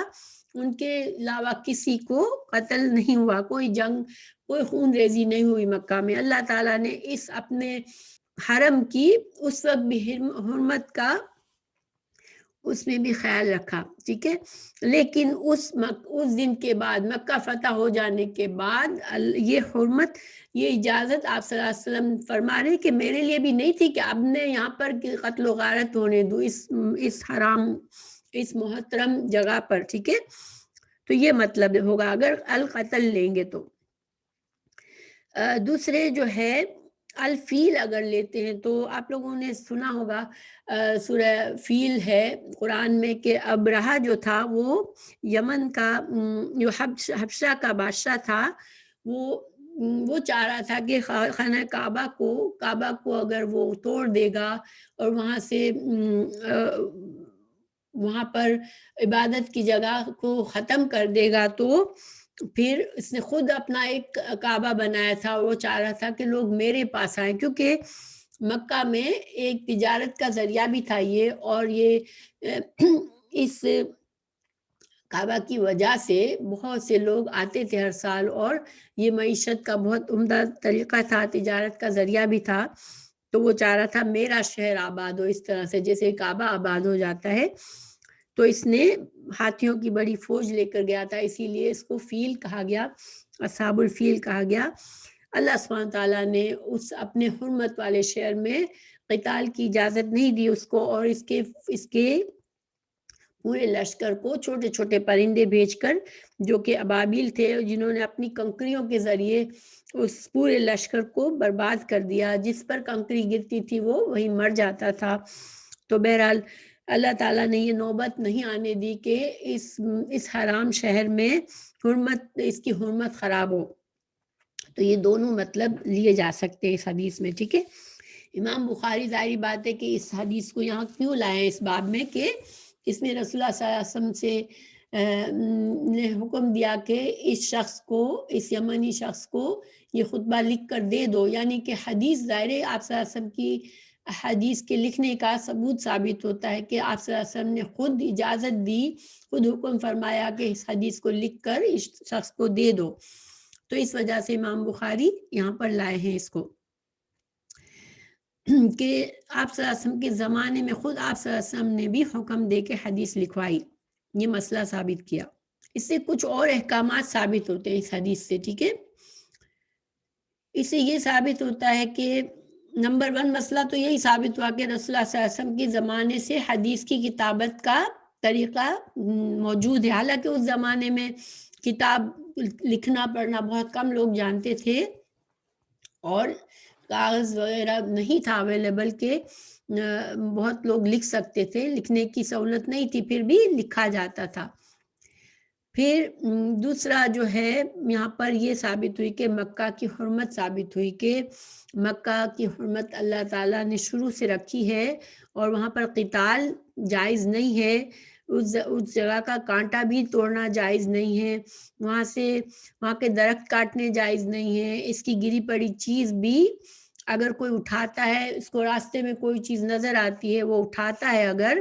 ان کے علاوہ کسی کو قتل نہیں ہوا، کوئی جنگ، کوئی خون ریزی نہیں ہوئی مکہ میں. اللہ تعالیٰ نے اس اپنے حرم کی اس وقت بھی حرمت کا اس میں بھی خیال رکھا. ٹھیک ہے، لیکن اس دن کے بعد مکہ فتح ہو جانے کے بعد یہ حرمت، یہ اجازت آپ صلی اللہ علیہ وسلم فرما رہے کہ میرے لیے بھی نہیں تھی کہ اب نے یہاں پر قتل و غارت ہونے دوں اس حرام، اس محترم جگہ پر. ٹھیک ہے، تو یہ مطلب ہوگا اگر القتل لیں گے تو. دوسرے جو ہے الفیل اگر لیتے ہیں تو آپ لوگوں نے سنا ہوگا سورہ فیل ہے قرآن میں کہ ابرہہ جو تھا وہ یمن کا جو حبشہ کا بادشاہ تھا، وہ چاہ رہا تھا کہ خانہ کعبہ کو اگر وہ توڑ دے گا اور وہاں پر عبادت کی جگہ کو ختم کر دے گا، تو پھر اس نے خود اپنا ایک کعبہ بنایا تھا. وہ چاہ رہا تھا کہ لوگ میرے پاس آئیں، کیونکہ مکہ میں ایک تجارت کا ذریعہ بھی تھا یہ، اور یہ اس کعبہ کی وجہ سے بہت سے لوگ آتے تھے ہر سال، اور یہ معیشت کا بہت عمدہ طریقہ تھا، تجارت کا ذریعہ بھی تھا. تو وہ چاہ رہا تھا میرا شہر آباد ہو، اس طرح سے جیسے کعبہ آباد ہو جاتا ہے. تو اس نے ہاتھیوں کی بڑی فوج لے کر گیا تھا، اسی لیے اس کو فیل کہا گیا، اصحاب الفیل کہا گیا. اللہ سبحانہ تعالیٰ نے اس اپنے حرمت والے شہر میں قتال کی اجازت نہیں دی اس کو، اور اس کے پورے لشکر کو چھوٹے چھوٹے پرندے بھیج کر، جو کہ ابابیل تھے، جنہوں نے اپنی کنکریوں کے ذریعے اس پورے لشکر کو برباد کر دیا. جس پر کنکری گرتی تھی وہ وہی مر جاتا تھا. تو بہرحال اللہ تعالیٰ نے یہ نوبت نہیں آنے دی کہ اس حرام شہر میں اس کی حرمت خراب ہو. تو یہ دونوں مطلب لیے جا سکتے ہیں اس حدیث میں. ٹھیک ہے، امام بخاری ظاہری بات ہے کہ اس حدیث کو یہاں کیوں لائے ہیں اس باب میں، کہ اس میں رسول اللہ صلی اللہ علیہ وسلم سے نے حکم دیا کہ اس یمنی شخص کو یہ خطبہ لکھ کر دے دو. یعنی کہ حدیث ظاہر آپ صلی اللہ علیہ وسلم کی حدیث کے لکھنے کا ثبوت ثابت ہوتا ہے کہ آپ صلی اللہ علیہ وسلم نے خود اجازت دی، خود حکم فرمایا کہ اس حدیث کو لکھ کر اس شخص کو دے دو. تو اس وجہ سے امام بخاری یہاں پر لائے ہیں اس کو، کہ آپ صلی اللہ علیہ وسلم کے زمانے میں خود آپ صلی اللہ علیہ وسلم نے بھی حکم دے کے حدیث لکھوائی، یہ مسئلہ ثابت کیا. اس سے کچھ اور احکامات ثابت ہوتے ہیں اس حدیث سے. ٹھیک ہے، اس سے یہ ثابت ہوتا ہے کہ نمبر 1 مسئلہ تو یہی ثابت ہوا کہ رسول اللہ صلی اللہ علیہ وسلم کے زمانے سے حدیث کی کتابت کا طریقہ موجود ہے. حالانکہ اس زمانے میں کتاب لکھنا پڑھنا بہت کم لوگ جانتے تھے اور کاغذ وغیرہ نہیں تھا اویلیبل کہ بہت لوگ لکھ سکتے تھے، لکھنے کی سہولت نہیں تھی، پھر بھی لکھا جاتا تھا۔ پھر دوسرا جو ہے یہاں پر یہ ثابت ہوئی کہ مکہ کی حرمت ثابت ہوئی کہ مکہ کی حرمت اللہ تعالیٰ نے شروع سے رکھی ہے اور وہاں پر قتال جائز نہیں ہے، اس جگہ کا کانٹا بھی توڑنا جائز نہیں ہے، وہاں کے درخت کاٹنے جائز نہیں ہے، اس کی گری پڑی چیز بھی اگر کوئی اٹھاتا ہے، اس کو راستے میں کوئی چیز نظر آتی ہے وہ اٹھاتا ہے اگر،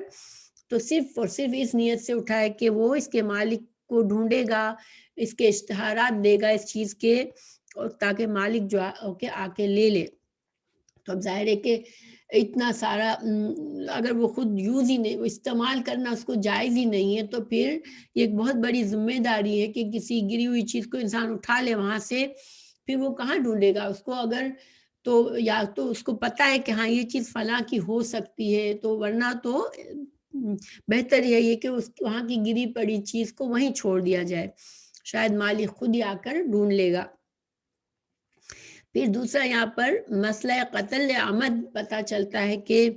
تو صرف اور صرف اس نیت سے اٹھائے کہ وہ اس کے مالک کو ڈھونڈے گا، اس کے اشتہارات دے گا اس چیز کے، اور تاکہ مالک جو آ کے لے لے۔ تو اب ظاہر ہے کہ اتنا سارا اگر وہ خود یوز ہی نہیں، استعمال کرنا اس کو جائز ہی نہیں ہے، تو پھر یہ ایک بہت بڑی ذمہ داری ہے کہ کسی گری ہوئی چیز کو انسان اٹھا لے وہاں سے، پھر وہ کہاں ڈھونڈے گا اس کو؟ اگر تو یا تو اس کو پتا ہے کہ ہاں یہ چیز فلاں کی ہو سکتی ہے، تو ورنہ تو بہتر یہی ہے کہ وہاں کی گری پڑی چیز کو وہیں چھوڑ دیا جائے، شاید مالک خود ہی آ کر ڈھونڈ لے گا۔ پھر دوسرا یہاں پر مسئلہ قتل عمد پتہ چلتا ہے کہ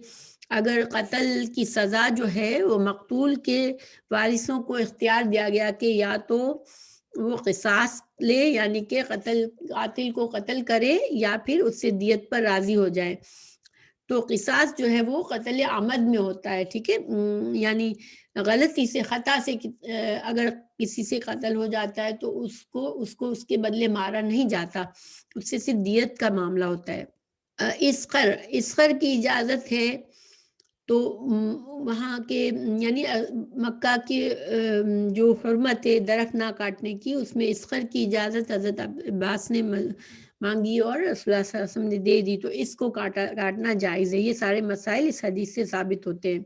اگر قتل کی سزا جو ہے وہ مقتول کے وارثوں کو اختیار دیا گیا کہ یا تو وہ قصاص لے، یعنی کہ قاتل کو قتل کرے یا پھر اس سے دیت پر راضی ہو جائے، تو قصاص جو ہے وہ قتل عمد میں ہوتا ہے، ٹھیک ہے، یعنی غلطی سے خطا سے اگر کسی سے قتل ہو جاتا ہے تو اس کو اس کے بدلے مارا نہیں جاتا، اس سے صرف دیت کا معاملہ ہوتا ہے۔ اسخر کی اجازت ہے، تو وہاں کے یعنی مکہ کی جو حرمت ہے درخت نہ کاٹنے کی، اس میں اسخر کی اجازت حضرت عباس نے مانگی اور رسول اللہ صلی اللہ علیہ وسلم نے دے دی، تو اس کو کاٹنا جائز ہے۔ یہ سارے مسائل اس حدیث سے ثابت ہوتے ہیں۔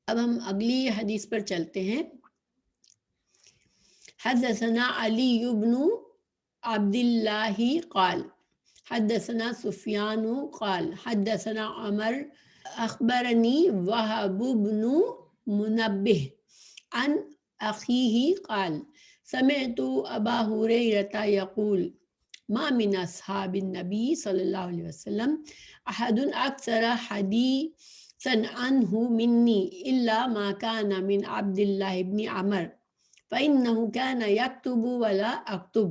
اب ہم اگلی حدیث پر چلتے ہیں۔ حدثنا علی بن عبد اللہ قال حدثنا سفیان قال حدثنا عمر اخبرنی وهب بن منبہ عن اخیہ قال سمعت ابا ہریرہ یقول ما من اصحاب النبی صلی اللہ علیہ وسلم احد اکثر حدیثا عنہ منی الا ما كان من عبد اللہ بن عمر فإنه كان يكتب ولا أكتب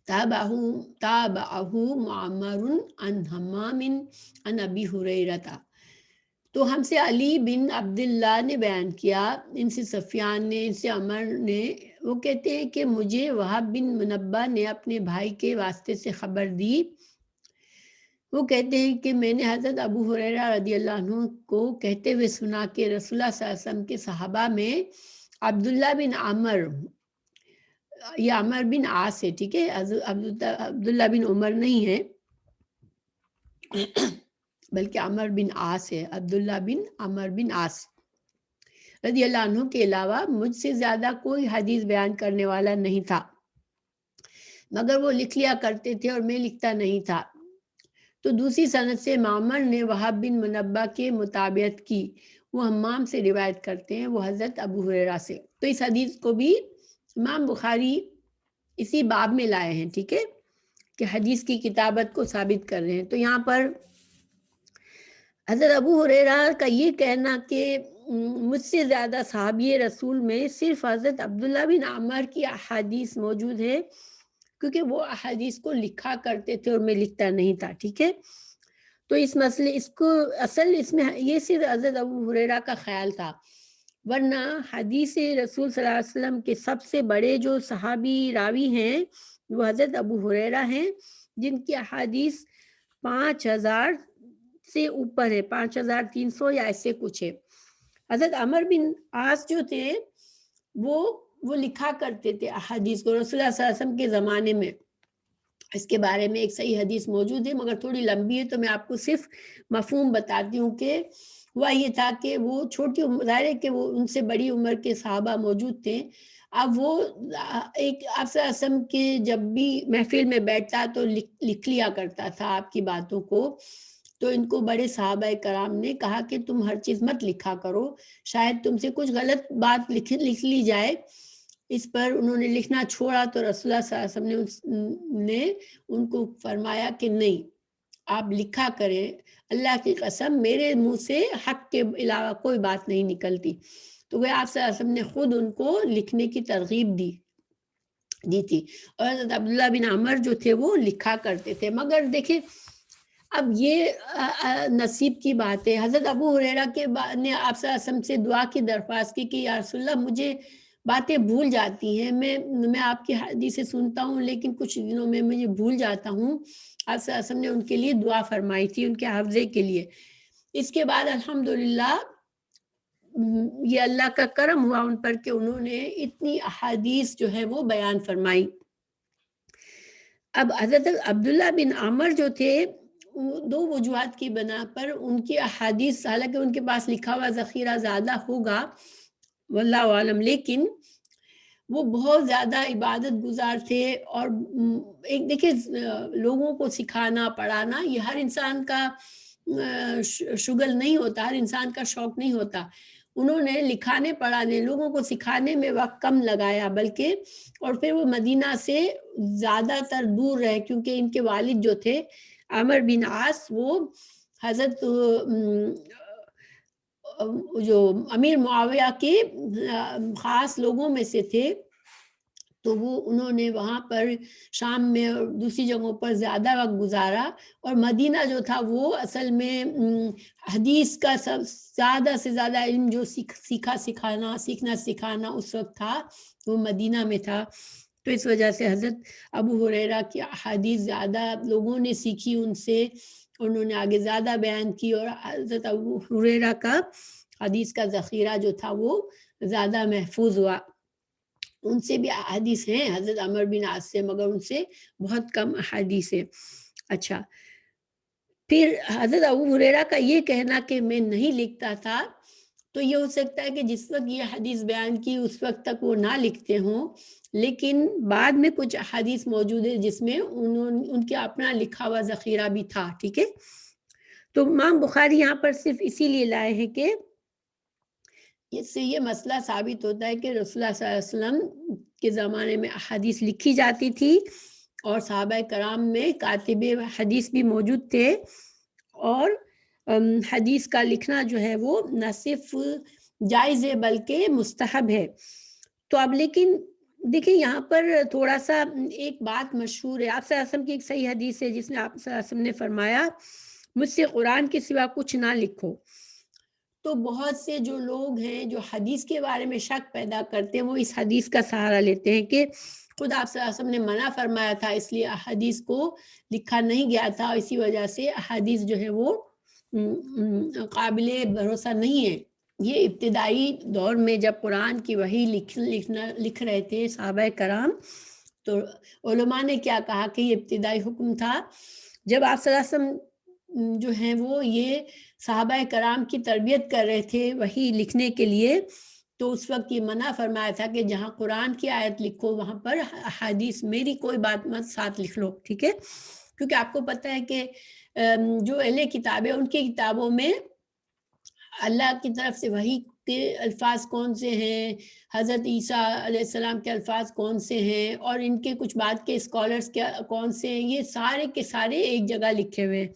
تابعه معمر عن حمام عن ابی ہریرہ۔ تو ہم سے علی بن عبداللہ نے بیان کیا، ان سے سفیان نے، ان سے عمر نے، وہ کہتے ہیں کہ مجھے وہب بن منبہ نے اپنے بھائی کے واسطے سے خبر دی، وہ کہتے ہیں کہ میں نے حضرت ابو ہریرہ رضی اللہ عنہ کو کہتے ہوئے سنا کہ رسول اللہ صلی اللہ علیہ وسلم کے صحابہ میں عبداللہ بن عمر، یہ عمر بن عاص ہے، ٹھیک ہے، عبداللہ بن عمر نہیں ہے بلکہ عمر بن عاص ہے، عبداللہ بن عمر بن عاص رضی اللہ عنہ کے علاوہ مجھ سے زیادہ کوئی حدیث بیان کرنے والا نہیں تھا، مگر وہ لکھ لیا کرتے تھے اور میں لکھتا نہیں تھا۔ تو دوسری سند سے معمر نے وہب بن منبہ کے مطابعت کی، وہ حمام سے روایت کرتے ہیں، وہ حضرت ابو ہریرہ سے۔ تو اس حدیث کو بھی امام بخاری اسی باب میں لائے ہیں، ٹھیک ہے، کہ حدیث کی کتابت کو ثابت کر رہے ہیں۔ تو یہاں پر حضرت ابو ہریرہ کا یہ کہنا کہ مجھ سے زیادہ صحابی رسول میں صرف حضرت عبداللہ بن عمر کی احادیث موجود ہے، کیونکہ وہ احادیث کو لکھا کرتے تھے اور میں لکھتا نہیں تھا، ٹھیک ہے۔ تو اس مسئلے اس میں یہ صرف حضرت ابو ہریرہ کا خیال تھا، ورنہ حدیث رسول صلی اللہ علیہ وسلم کے سب سے بڑے جو صحابی راوی ہیں وہ حضرت ابو ہریرہ ہیں، جن کی احادیث 5000 سے اوپر ہے، 5300 یا ایسے کچھ ہے۔ حضرت عمر بن عاص جو تھے وہ لکھا کرتے تھے احادیث کو رسول اللہ صلی اللہ علیہ وسلم کے زمانے میں۔ اس کے بارے میں ایک صحیح حدیث موجود ہے، مگر تھوڑی لمبی ہے، تو میں آپ کو صرف مفہوم بتاتی ہوں کہ ہوا یہ تھا کہ وہ چھوٹی عمر، ظاہر ہے کہ وہ ان سے بڑی عمر کے صحابہ موجود تھے، اب وہ ایک آپ صلی اللہ علیہ وسلم کے جب بھی محفل میں بیٹھتا تو لکھ لیا کرتا تھا آپ کی باتوں کو، تو ان کو بڑے صحابہ کرام نے کہا کہ تم ہر چیز مت لکھا کرو، شاید تم سے کچھ غلط بات لکھ لی جائے، اس پر انہوں نے لکھنا چھوڑا تو رسول اللہ صلی اللہ علیہ وسلم نے ان کو فرمایا کہ نہیں، آپ لکھا کریں، اللہ کی قسم میرے منہ سے حق کے علاوہ کوئی بات نہیں نکلتی. تو وہ آپ صلی اللہ علیہ وسلم نے خود ان کو لکھنے کی ترغیب دی تھی. اور حضرت عبداللہ بن عمر جو تھے وہ لکھا کرتے تھے. مگر دیکھیں اب یہ نصیب کی بات ہے. حضرت ابو ہریرہ کے نے آپ صلی اللہ علیہ وسلم سے دعا کی درخواست کی کہ یا رسول اللہ مجھے باتیں بھول جاتی ہیں، میں آپ کی حدیثیں سنتا ہوں لیکن کچھ دنوں میں مجھے بھول جاتا ہوں. آپ صلی اللہ علیہ وسلم نے ان کے لیے دعا فرمائی تھی ان کے حفظے کے لیے. اس کے بعد الحمدللہ یہ اللہ کا کرم ہوا ان پر کہ انہوں نے اتنی احادیث جو ہے وہ بیان فرمائی. اب حضرت عبداللہ بن عمر جو تھے دو وجوہات کی بنا پر ان کی احادیث، حالانکہ ان کے پاس لکھا ہوا ذخیرہ زیادہ ہوگا واللہ عالم، لیکن وہ بہت زیادہ عبادت گزار تھے. اور ایک دیکھیں لوگوں کو سکھانا پڑھانا یہ ہر انسان کا شغل نہیں ہوتا، ہر انسان کا شوق نہیں ہوتا. انہوں نے لکھانے پڑھانے لوگوں کو سکھانے میں وقت کم لگایا بلکہ، اور پھر وہ مدینہ سے زیادہ تر دور رہے کیونکہ ان کے والد جو تھے عمر بن عاص وہ حضرت جو امیر معاویہ کے خاص لوگوں میں سے تھے. تو وہ انہوں نے وہاں پر شام میں اور دوسری جگہوں پر زیادہ وقت گزارا. اور مدینہ جو تھا وہ اصل میں حدیث کا سب زیادہ سے زیادہ علم جو سیکھنا سکھانا اس وقت تھا وہ مدینہ میں تھا. تو اس وجہ سے حضرت ابو ہریرہ کی حدیث زیادہ لوگوں نے سیکھی ان سے، انہوں نے آگے زیادہ بیان کی. اور حضرت ابو ہریرہ کا حدیث کا ذخیرہ جو تھا وہ زیادہ محفوظ ہوا. ان سے بھی احادیث ہیں حضرت عمر بن عاص سے، مگر ان سے بہت کم احادیث ہیں. اچھا، پھر حضرت ابو ہریرہ کا یہ کہنا کہ میں نہیں لکھتا تھا، تو یہ ہو سکتا ہے کہ جس وقت یہ حدیث بیان کی اس وقت تک وہ نہ لکھتے ہوں، لیکن بعد میں کچھ حدیث موجود ہے جس میں ان کے اپنا لکھا ہوا ذخیرہ بھی تھا. ٹھیک ہے، تو امام بخاری یہاں پر صرف اسی لیے لائے ہیں کہ اس سے یہ مسئلہ ثابت ہوتا ہے کہ رسول اللہ صلی اللہ علیہ وسلم کے زمانے میں احادیث لکھی جاتی تھی اور صحابہ کرام میں کاتب حدیث بھی موجود تھے. اور حدیث کا لکھنا جو ہے وہ نہ صرف جائز ہے بلکہ مستحب ہے. تو اب لیکن دیکھیں یہاں پر تھوڑا سا ایک بات مشہور ہے. آپ صلی اللہ علیہ وسلم کی ایک صحیح حدیث ہے جس میں آپ صلی اللہ علیہ وسلم نے فرمایا مجھ سے قرآن کے سوا کچھ نہ لکھو. تو بہت سے جو لوگ ہیں جو حدیث کے بارے میں شک پیدا کرتے ہیں وہ اس حدیث کا سہارا لیتے ہیں کہ خود آپ صلی اللہ علیہ وسلم نے منع فرمایا تھا اس لیے احادیث کو لکھا نہیں گیا تھا، اسی وجہ سے احادیث جو ہے وہ قابل بھروسہ نہیں ہے. یہ ابتدائی دور میں جب قرآن کی وحی لکھ رہے تھے صحابہ کرام، تو علماء نے کیا کہا کہ یہ ابتدائی حکم تھا. جب آپ صلی اللہ علیہ وسلم جو ہیں وہ یہ صحابہ کرام کی تربیت کر رہے تھے وحی لکھنے کے لیے، تو اس وقت یہ منع فرمایا تھا کہ جہاں قرآن کی آیت لکھو وہاں پر حدیث میری کوئی بات مت ساتھ لکھ لو. ٹھیک ہے، کیونکہ آپ کو پتہ ہے کہ جو اہل کتابیں ان کی کتابوں میں اللہ کی طرف سے وحی کے الفاظ کون سے ہیں، حضرت عیسیٰ علیہ السلام کے الفاظ کون سے ہیں، اور ان کے کچھ بعد کے اسکالرس کون سے ہیں، یہ سارے کے سارے ایک جگہ لکھے ہوئے ہیں.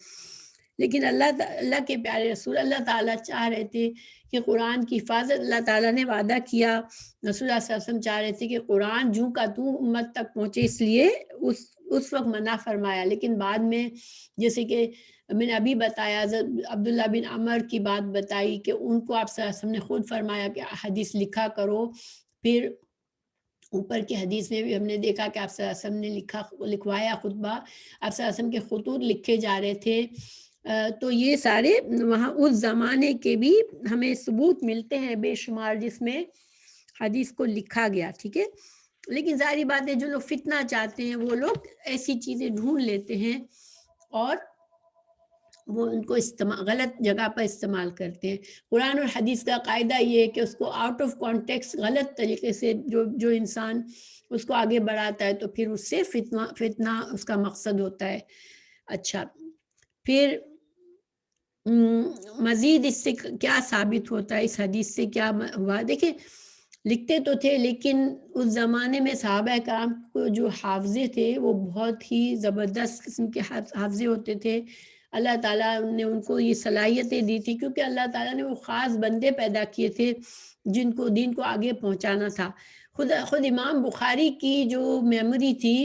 لیکن اللہ کے پیارے رسول اللہ تعالیٰ چاہ رہے تھے کہ قرآن کی حفاظت، اللہ تعالیٰ نے وعدہ کیا، رسول اللہ صلی اللہ علیہ وسلم چاہ رہے تھے کہ قرآن جوں کا تو امت تک پہنچے، اس لیے اس وقت منع فرمایا. لیکن بعد میں جیسے کہ میں نے ابھی بتایا عبداللہ بن عمر کی بات بتائی کہ ان کو آپ صلی اللہ علیہ وسلم نے خود فرمایا کہ حدیث لکھا کرو. پھر اوپر کی حدیث میں بھی ہم نے دیکھا کہ آپ صلی اللہ علیہ وسلم نے لکھوایا خطبہ، آپ صلی اللہ علیہ وسلم کے خطوط لکھے جا رہے تھے. تو یہ سارے وہاں اس زمانے کے بھی ہمیں ثبوت ملتے ہیں بے شمار جس میں حدیث کو لکھا گیا. ٹھیک ہے، لیکن ظاہری بات ہے جو لوگ فتنہ چاہتے ہیں وہ لوگ ایسی چیزیں ڈھونڈ لیتے ہیں اور وہ ان کو غلط جگہ پر استعمال کرتے ہیں. قرآن اور حدیث کا قاعدہ یہ ہے کہ اس کو آؤٹ آف کانٹیکس غلط طریقے سے جو انسان اس کو آگے بڑھاتا ہے تو پھر اس سے فتنہ اس کا مقصد ہوتا ہے. اچھا، پھر مزید اس سے کیا ثابت ہوتا ہے، اس حدیث سے کیا ہوا؟ دیکھیں لکھتے تو تھے لیکن اس زمانے میں صحابہ کرام کو جو حافظے تھے وہ بہت ہی زبردست قسم کے حافظے ہوتے تھے. اللہ تعالیٰ نے ان کو یہ صلاحیتیں دی تھی کیونکہ اللہ تعالیٰ نے وہ خاص بندے پیدا کیے تھے جن کو دین کو آگے پہنچانا تھا. خود امام بخاری کی جو میموری تھی،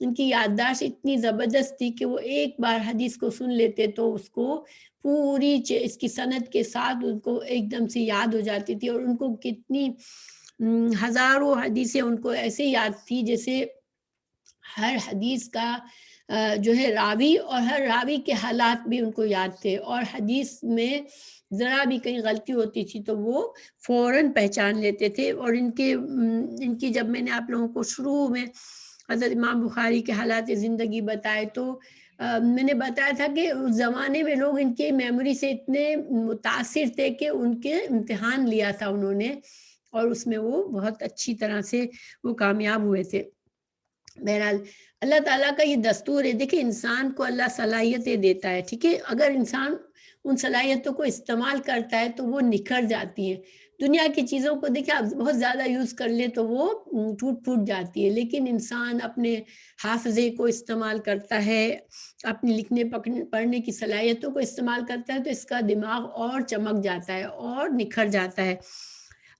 ان کی یادداشت اتنی زبردست تھی کہ وہ ایک بار حدیث کو سن لیتے تو اس کو پوری اس کی سند کے ساتھ ان کو ایک دم سے یاد ہو جاتی تھی. اور ان کو کتنی ہزاروں حدیثیں ان کو ایسے یاد تھی جیسے ہر حدیث کا جو ہے راوی اور ہر راوی کے حالات بھی ان کو یاد تھے. اور حدیث میں ذرا بھی کہیں غلطی ہوتی تھی تو وہ فوراً پہچان لیتے تھے. اور ان کی جب میں نے آپ لوگوں کو شروع میں حضرت امام بخاری کے حالات زندگی بتائے تو میں نے بتایا تھا کہ اس زمانے میں لوگ ان کے میموری سے اتنے متاثر تھے کہ ان کے امتحان لیا تھا انہوں نے اور اس میں وہ بہت اچھی طرح سے وہ کامیاب ہوئے تھے. بہرحال اللہ تعالیٰ کا یہ دستور ہے. دیکھیں انسان کو اللہ صلاحیتیں دیتا ہے، ٹھیک ہے، اگر انسان ان صلاحیتوں کو استعمال کرتا ہے تو وہ نکھر جاتی ہیں. دنیا کی چیزوں کو دیکھیں آپ بہت زیادہ یوز کر لیں تو وہ ٹوٹ پھوٹ جاتی ہے، لیکن انسان اپنے حافظے کو استعمال کرتا ہے، اپنی لکھنے پڑھنے کی صلاحیتوں کو استعمال کرتا ہے تو اس کا دماغ اور چمک جاتا ہے اور نکھر جاتا ہے.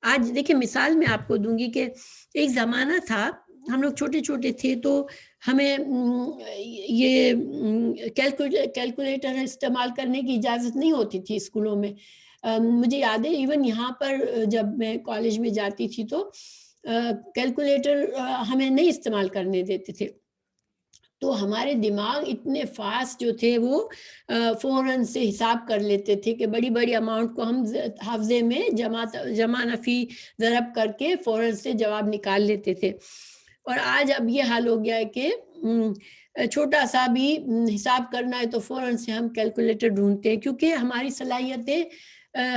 آج دیکھیں مثال میں آپ کو دوں گی کہ ایک زمانہ تھا ہم لوگ چھوٹے چھوٹے تھے تو ہمیں یہ کیلکولیٹر استعمال کرنے کی اجازت نہیں ہوتی تھی اسکولوں میں. مجھے یاد ہے ایون یہاں پر جب میں کالج میں جاتی تھی تو کیلکولیٹر ہمیں نہیں استعمال کرنے دیتے تھے. تو ہمارے دماغ اتنے فاسٹ جو تھے وہ فوراً سے حساب کر لیتے تھے کہ بڑی بڑی اماؤنٹ کو ہم حافظے میں جمع نفی ضرب کر کے فوراً سے جواب نکال لیتے تھے. اور آج اب یہ حال ہو گیا ہے کہ چھوٹا سا بھی حساب کرنا ہے تو فوراً سے ہم کیلکولیٹر ڈھونڈتے ہیں کیونکہ ہماری صلاحیتیں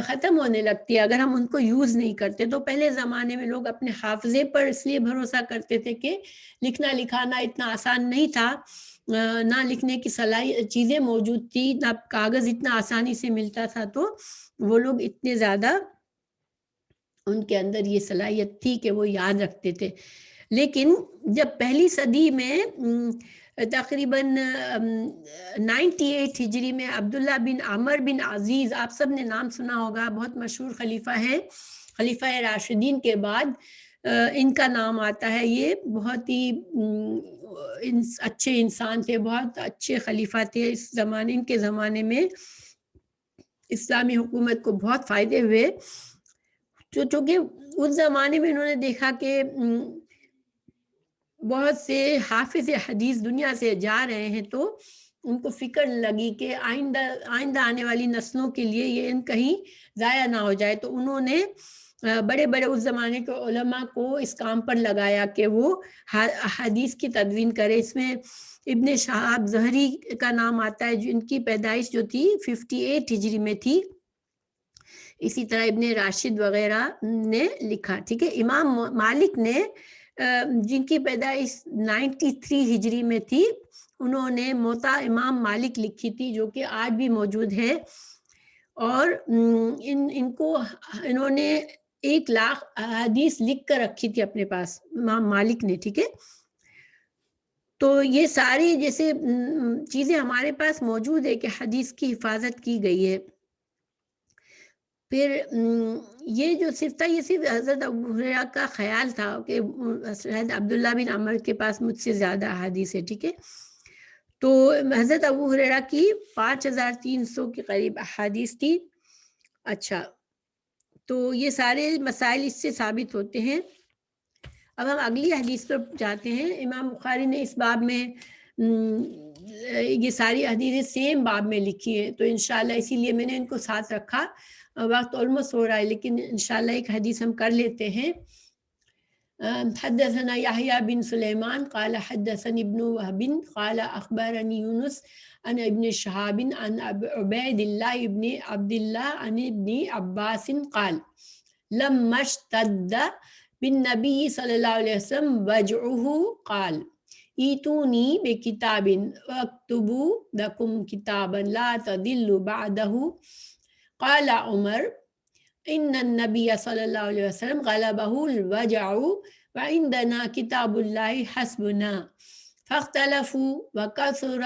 ختم ہونے لگتی ہے اگر ہم ان کو یوز نہیں کرتے. تو پہلے زمانے میں لوگ اپنے حافظے پر اس لیے بھروسہ کرتے تھے کہ لکھنا لکھانا اتنا آسان نہیں تھا، نہ لکھنے کی صلاحیت چیزیں موجود تھی، نہ کاغذ اتنا آسانی سے ملتا تھا، تو وہ لوگ اتنے زیادہ ان کے اندر یہ صلاحیت تھی کہ وہ یاد رکھتے تھے. لیکن جب پہلی صدی میں تقریباً 98 ہجری میں عبداللہ بن عمر بن عزیز، آپ سب نے نام سنا ہوگا، بہت مشہور خلیفہ ہے، خلیفہ راشدین کے بعد ان کا نام آتا ہے. یہ بہت ہی اچھے انسان تھے، بہت اچھے خلیفہ تھے اس زمانے. ان کے زمانے میں اسلامی حکومت کو بہت فائدے ہوئے چونکہ اس زمانے میں انہوں نے دیکھا کہ بہت سے حافظ حدیث دنیا سے جا رہے ہیں تو ان کو فکر لگی کہ آئندہ آنے والی نسلوں کے لیے یہ ان کہیں ضائع نہ ہو جائے. تو انہوں نے بڑے بڑے اس زمانے کے علماء کو اس کام پر لگایا کہ وہ حدیث کی تدوین کرے. اس میں ابن شہاب زہری کا نام آتا ہے، جن کی پیدائش جو تھی 58 ہجری میں تھی. اسی طرح ابن راشد وغیرہ نے لکھا، ٹھیک ہے. امام مالک نے جن کی پیدائش 93 ہجری میں تھی، انہوں نے موطا امام مالک لکھی تھی جو کہ آج بھی موجود ہے. اور ان کو انہوں نے 1,00,000 حدیث لکھ کر رکھی تھی اپنے پاس امام مالک نے، ٹھیک ہے. تو یہ ساری جیسے چیزیں ہمارے پاس موجود ہے کہ حدیث کی حفاظت کی گئی ہے. پھر یہ جو صرف تھا یہ صرف حضرت ابو ہریرہ کا خیال تھا کہ شاید عبداللہ بن عمر کے پاس مجھ سے زیادہ حدیث ہے، ٹھیک ہے. تو حضرت ابو ہریرہ کی 5300 کے قریب احادیث تھی. اچھا، تو یہ سارے مسائل اس سے ثابت ہوتے ہیں. اب ہم اگلی حدیث پر جاتے ہیں. امام بخاری نے اس باب میں یہ ساری حدیثیں سیم باب میں لکھی ہیں، تو انشاءاللہ اسی لیے میں نے ان کو ساتھ رکھا. وقت آلموسٹ ہو رہا ہے لیکن انشاءاللہ ایک حدیث ہم کر لیتے ہیں. حدثنا یحییٰ بن سلیمان قال حدثنی ابن وہب قال اخبرنی یونس عن ابن شہاب عن عبید اللہ ابن عبداللہ عن ابن عباس قال لما اشتد بالنبی صلی اللہ علیہ وسلم وجعہ قال ایتونی بکتاب واکتبوا لکم کتابا لا تضلوا بعدہ. قال عمر ان النبی صلی اللہ علیہ وسلم غلبہ الوجع وعندنا کتاب اللہ حسبنا فاختلفوا وکثر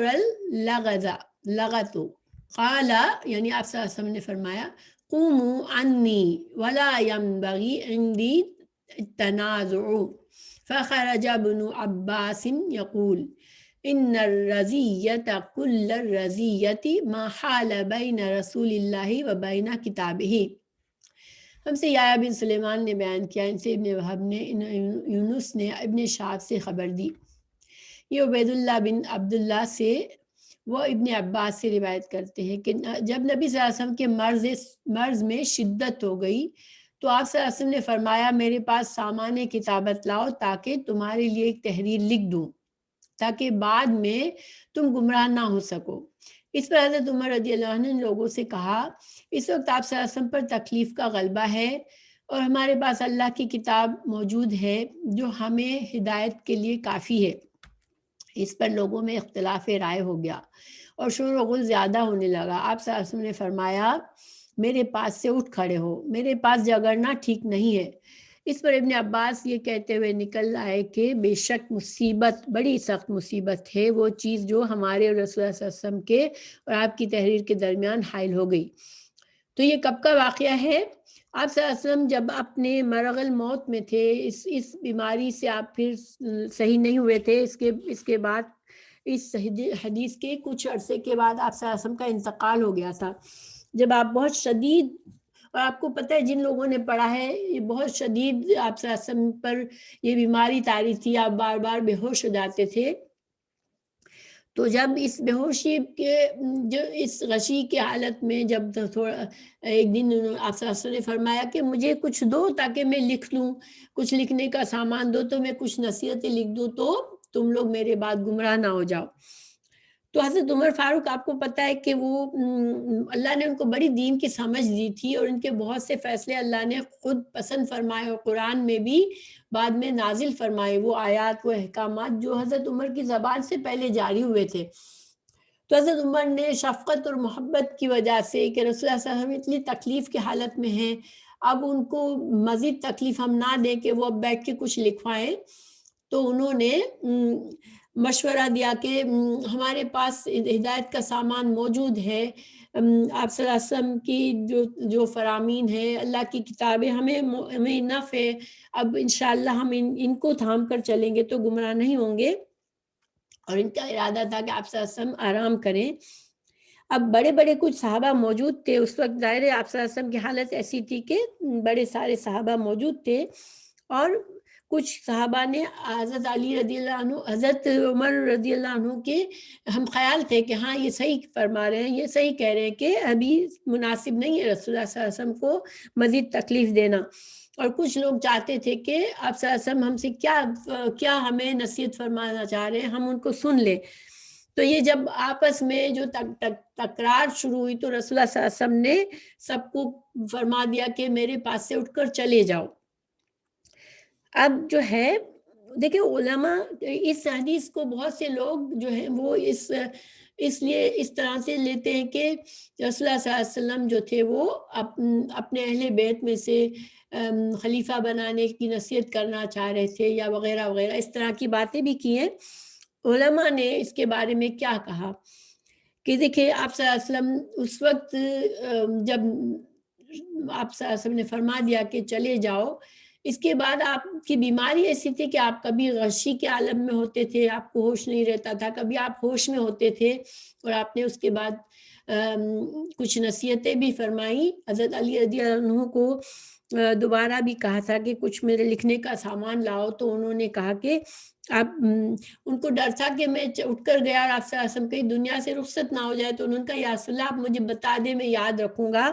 اللغط قال، یعنی آپ صلی اللہ علیہ وسلم نے فرمایا قوموا عنی ولا ينبغي عندي التنازع فخرج ابن عباس يقول ان الرزیۃ کل الرزیۃ ما حال بین رسول اللہ و بین کتابہ۔ ہم سے یحییٰ بن سلیمان نے بیان کیا، ان سے ابن وہب نے، یونس نے ابن شہاب سے خبر دی، یہ عبید اللہ بن عبداللہ سے، وہ ابن عباس سے روایت کرتے ہیں کہ جب نبی صلی اللہ علیہ وسلم کے مرض میں شدت ہو گئی تو آپ صلی اللہ علیہ وسلم نے فرمایا میرے پاس سامان کتابت لاؤ تاکہ تمہارے لیے ایک تحریر لکھ دوں تاکہ بعد میں تم گمراہ نہ ہو سکو۔ اس پر حضرت عمر رضی اللہ عنہ نے لوگوں سے کہا اس وقت آپ صلی اللہ علیہ وسلم پر تکلیف کا غلبہ ہے اور ہمارے پاس اللہ کی کتاب موجود ہے جو ہمیں ہدایت کے لیے کافی ہے۔ اس پر لوگوں میں اختلاف رائے ہو گیا اور شور و غل زیادہ ہونے لگا۔ آپ صلی اللہ علیہ وسلم نے فرمایا میرے پاس سے اٹھ کھڑے ہو، میرے پاس جگڑنا ٹھیک نہیں ہے۔ اس پر ابن عباس یہ کہتے ہوئے نکل آئے کہ بے شک مصیبت، بڑی سخت مصیبت ہے وہ چیز جو ہمارے رسول اللہ صلی اللہ علیہ وسلم کے اور آپ کی تحریر کے درمیان حائل ہو گئی۔ تو یہ کب کا واقعہ ہے؟ آپ صلی اللہ علیہ وسلم جب اپنے مرغ الموت میں تھے، اس بیماری سے آپ پھر صحیح نہیں ہوئے تھے، اس کے بعد اس حدیث کے کچھ عرصے کے بعد آپ صلی اللہ علیہ وسلم کا انتقال ہو گیا تھا۔ جب آپ بہت شدید، اور آپ کو پتہ ہے جن لوگوں نے پڑھا ہے یہ بہت شدید آپ صلی اللہ علیہ وسلم پر یہ بیماری طاری تھی، آپ بار بار بے ہوش ہو جاتے تھے۔ تو جب اس بے ہوشی کے جو اس غشی کی حالت میں جب تھوڑا ایک دن آپ صلی اللہ علیہ وسلم نے فرمایا کہ مجھے کچھ دو تاکہ میں لکھ لوں، کچھ لکھنے کا سامان دو تو میں کچھ نصیحتیں لکھ دوں تو تم لوگ میرے بعد گمراہ نہ ہو جاؤ۔ تو حضرت عمر فاروق آپ کو پتہ ہے کہ وہ اللہ نے ان کو بڑی دین کی سمجھ دی تھی اور ان کے بہت سے فیصلے اللہ نے خود پسند فرمائے اور قرآن میں بھی بعد میں نازل فرمائے، وہ آیات، وہ احکامات جو حضرت عمر کی زبان سے پہلے جاری ہوئے تھے۔ تو حضرت عمر نے شفقت اور محبت کی وجہ سے کہ رسول اللہ صلی اللہ علیہ وسلم اتنی تکلیف کی حالت میں ہیں، اب ان کو مزید تکلیف ہم نہ دیں کہ وہ اب بیٹھ کے کچھ لکھوائیں، تو انہوں نے مشورہ دیا کہ ہمارے پاس ہدایت کا سامان موجود ہے، آپ صلی اللہ علیہ وسلم کی جو فرامین ہے، اللہ کی کتابیں ہمیں نفع ہے، اب انشاءاللہ ہم ان کو تھام کر چلیں گے تو گمراہ نہیں ہوں گے۔ اور ان کا ارادہ تھا کہ آپ صلی اللہ علیہ وسلم آرام کریں۔ اب بڑے بڑے کچھ صحابہ موجود تھے اس وقت، ظاہر ہے آپ صلی اللہ علیہ وسلم کی حالت ایسی تھی کہ بڑے سارے صحابہ موجود تھے، اور کچھ صحابہ نے حضرت علی رضی اللہ عنہ، حضرت عمر رضی اللہ عنہ کے ہم خیال تھے کہ ہاں یہ صحیح فرما رہے ہیں، یہ صحیح کہہ رہے ہیں کہ ابھی مناسب نہیں ہے رسول اللہ صلی اللہ علیہ وسلم کو مزید تکلیف دینا، اور کچھ لوگ چاہتے تھے کہ آپ صلی اللہ علیہ وسلم ہم سے کیا ہمیں نصیحت فرمانا چاہ رہے ہیں، ہم ان کو سن لیں۔ تو یہ جب آپس میں جو تکرار شروع ہوئی تو رسول اللہ صلی اللہ علیہ وسلم نے سب کو فرما دیا کہ میرے پاس سے اٹھ کر چلے جاؤ۔ اب جو ہے دیکھیں علماء اس حدیث کو بہت سے لوگ جو ہیں وہ اس لیے اس طرح سے لیتے ہیں کہ رسول اللہ صلی اللہ علیہ وسلم جو تھے وہ اپنے اہل بیت میں سے خلیفہ بنانے کی نصیحت کرنا چاہ رہے تھے یا وغیرہ وغیرہ، اس طرح کی باتیں بھی کی ہیں۔ علماء نے اس کے بارے میں کیا کہا کہ دیکھیں آپ صلی اللہ علیہ وسلم اس وقت جب آپ صلی اللہ علیہ وسلم نے فرما دیا کہ چلے جاؤ، اس کے بعد آپ کی بیماری ایسی تھی کہ آپ کبھی غشی کے عالم میں ہوتے تھے، آپ کو ہوش نہیں رہتا تھا، کبھی آپ ہوش میں ہوتے تھے، اور آپ نے اس کے بعد کچھ نصیحتیں بھی فرمائی۔ حضرت علی رضی اللہ عنہ کو دوبارہ بھی کہا تھا کہ کچھ میرے لکھنے کا سامان لاؤ، تو انہوں نے کہا کہ آپ ان کو ڈر تھا کہ میں اٹھ کر گیا اور آپ صلی اللہ علیہ وسلم کہیں دنیا سے رخصت نہ ہو جائے، تو انہوں نے کہا یا رسول اللہ آپ مجھے بتا دیں میں یاد رکھوں گا۔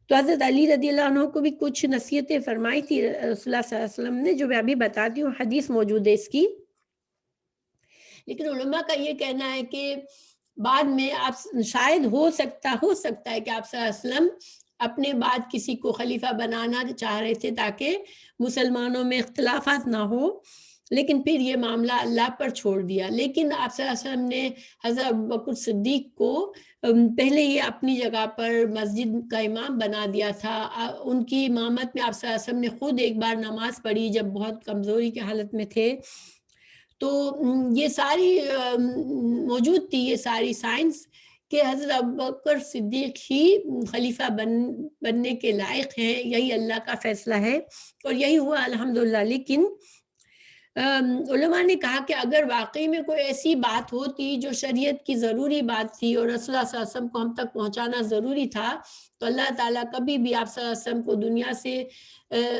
تو حضرت علی رضی اللہ عنہ کو بھی کچھ نصیحتیں فرمائی تھی رسول اللہ صلی اللہ علیہ وسلم نے، جو میں ابھی بتاتی ہوں، حدیث موجود ہے اس کی۔ لیکن علماء کا یہ کہنا ہے کہ بعد میں آپ شاید ہو سکتا ہے کہ آپ صلی اللہ علیہ وسلم اپنے بعد کسی کو خلیفہ بنانا چاہ رہے تھے تاکہ مسلمانوں میں اختلافات نہ ہو، لیکن پھر یہ معاملہ اللہ پر چھوڑ دیا۔ لیکن آپ صلی اللہ علیہ وسلم نے حضرت ابوبکر صدیق کو پہلے یہ اپنی جگہ پر مسجد کا امام بنا دیا تھا. ان کی امامت میں آپ صلی اللہ علیہ وسلم نے خود ایک بار نماز پڑھی جب بہت کمزوری کی حالت میں تھے. تو یہ ساری موجود تھی یہ ساری سائنس کہ حضرت ابوبکر صدیق ہی خلیفہ بننے کے لائق ہیں. یہی اللہ کا فیصلہ ہے اور یہی ہوا الحمدللہ. لیکن علماء نے کہا کہ اگر واقعی میں کوئی ایسی بات ہوتی جو شریعت کی ضروری بات تھی اور رسول اللہ صلی اللہ علیہ وسلم کو ہم تک پہنچانا ضروری تھا تو اللہ تعالیٰ کبھی بھی آپ صلی اللہ علیہ وسلم کو دنیا سے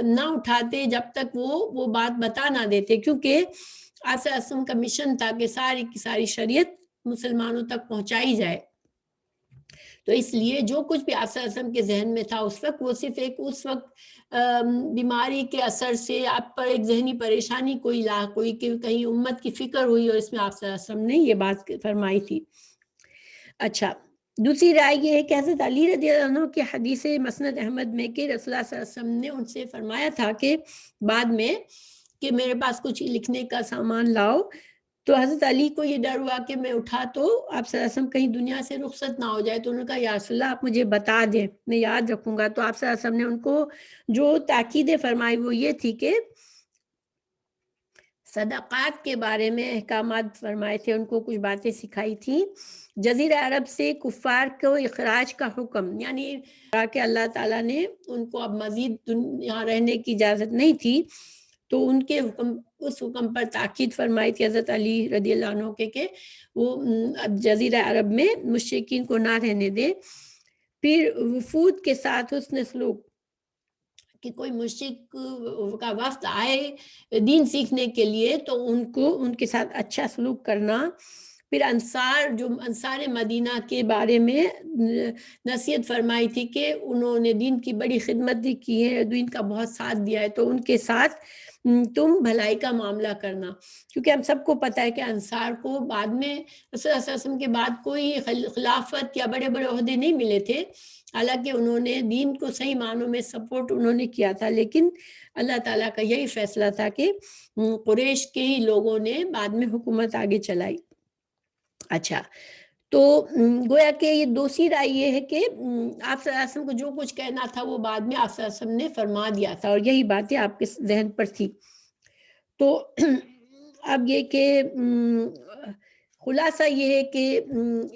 نہ اٹھاتے جب تک وہ بات بتا نہ دیتے. کیونکہ آپ صلی اللہ علیہ وسلم کا مشن تھا کہ ساری کی ساری شریعت مسلمانوں تک پہنچائی جائے. تو اس لیے جو کچھ بھی آپ صلی اللہ علیہ وسلم کے ذہن میں تھا اس وقت وہ صرف ایک اس وقت بیماری کے اثر سے آپ پر ایک ذہنی پریشانی کوئی کہ کہیں امت کی فکر ہوئی اور اس میں آپ صلی اللہ علیہ وسلم نے یہ بات فرمائی تھی. اچھا، دوسری رائے یہ ہے کہ حضرت علی رضی اللہ عنہ کی حدیث مسند احمد میں کہ رسول اللہ صلی اللہ علیہ وسلم نے ان سے فرمایا تھا کہ بعد میں کہ میرے پاس کچھ لکھنے کا سامان لاؤ. تو حضرت علی کو یہ ڈر ہوا کہ میں اٹھا تو آپ صلی اللہ علیہ وسلم کہیں دنیا سے رخصت نہ ہو جائے. تو انہوں نے کہا یا رسول اللہ آپ مجھے بتا دیں میں یاد رکھوں گا. تو آپ صلی اللہ علیہ وسلم نے ان کو جو تاکیدیں فرمائی وہ یہ تھی کہ صدقات کے بارے میں احکامات فرمائے تھے. ان کو کچھ باتیں سکھائی تھیں. جزیرہ عرب سے کفار کو اخراج کا حکم، یعنی کہ اللہ تعالیٰ نے ان کو اب مزید یہاں رہنے کی اجازت نہیں تھی تو ان کے اس حکم پر تاکید فرمائی تھی حضرت علی رضی اللہ عنہ کے کہ وہ جزیرہ عرب میں مشرکین کو نہ رہنے دے. پھر وفود کے ساتھ حسن سلوک کہ کوئی مشرک کا وفد آئے دین سیکھنے کے لیے تو ان کے ساتھ اچھا سلوک کرنا. پھر انصار مدینہ کے بارے میں نصیحت فرمائی تھی کہ انہوں نے دین کی بڑی خدمت کی ہے، دین کا بہت ساتھ دیا ہے، تو ان کے ساتھ تم بھلائی کا معاملہ کرنا. کیونکہ ہم سب کو پتہ ہے کہ انصار کو بعد میں رسول اللہ صلی اللہ علیہ وسلم کے بعد کوئی خلافت یا بڑے بڑے عہدے نہیں ملے تھے. حالانکہ انہوں نے دین کو صحیح معنوں میں سپورٹ انہوں نے کیا تھا، لیکن اللہ تعالیٰ کا یہی فیصلہ تھا کہ قریش کے ہی لوگوں نے بعد میں حکومت آگے چلائی. اچھا، تو گویا کہ یہ دوسری رائے یہ ہے کہ آپ صلی اللہ علیہ وسلم کو جو کچھ کہنا تھا وہ بعد میں آپ صلی اللہ علیہ وسلم نے فرما دیا تھا اور یہی باتیں آپ کے ذہن پر تھی. تو اب یہ کہ خلاصہ یہ ہے کہ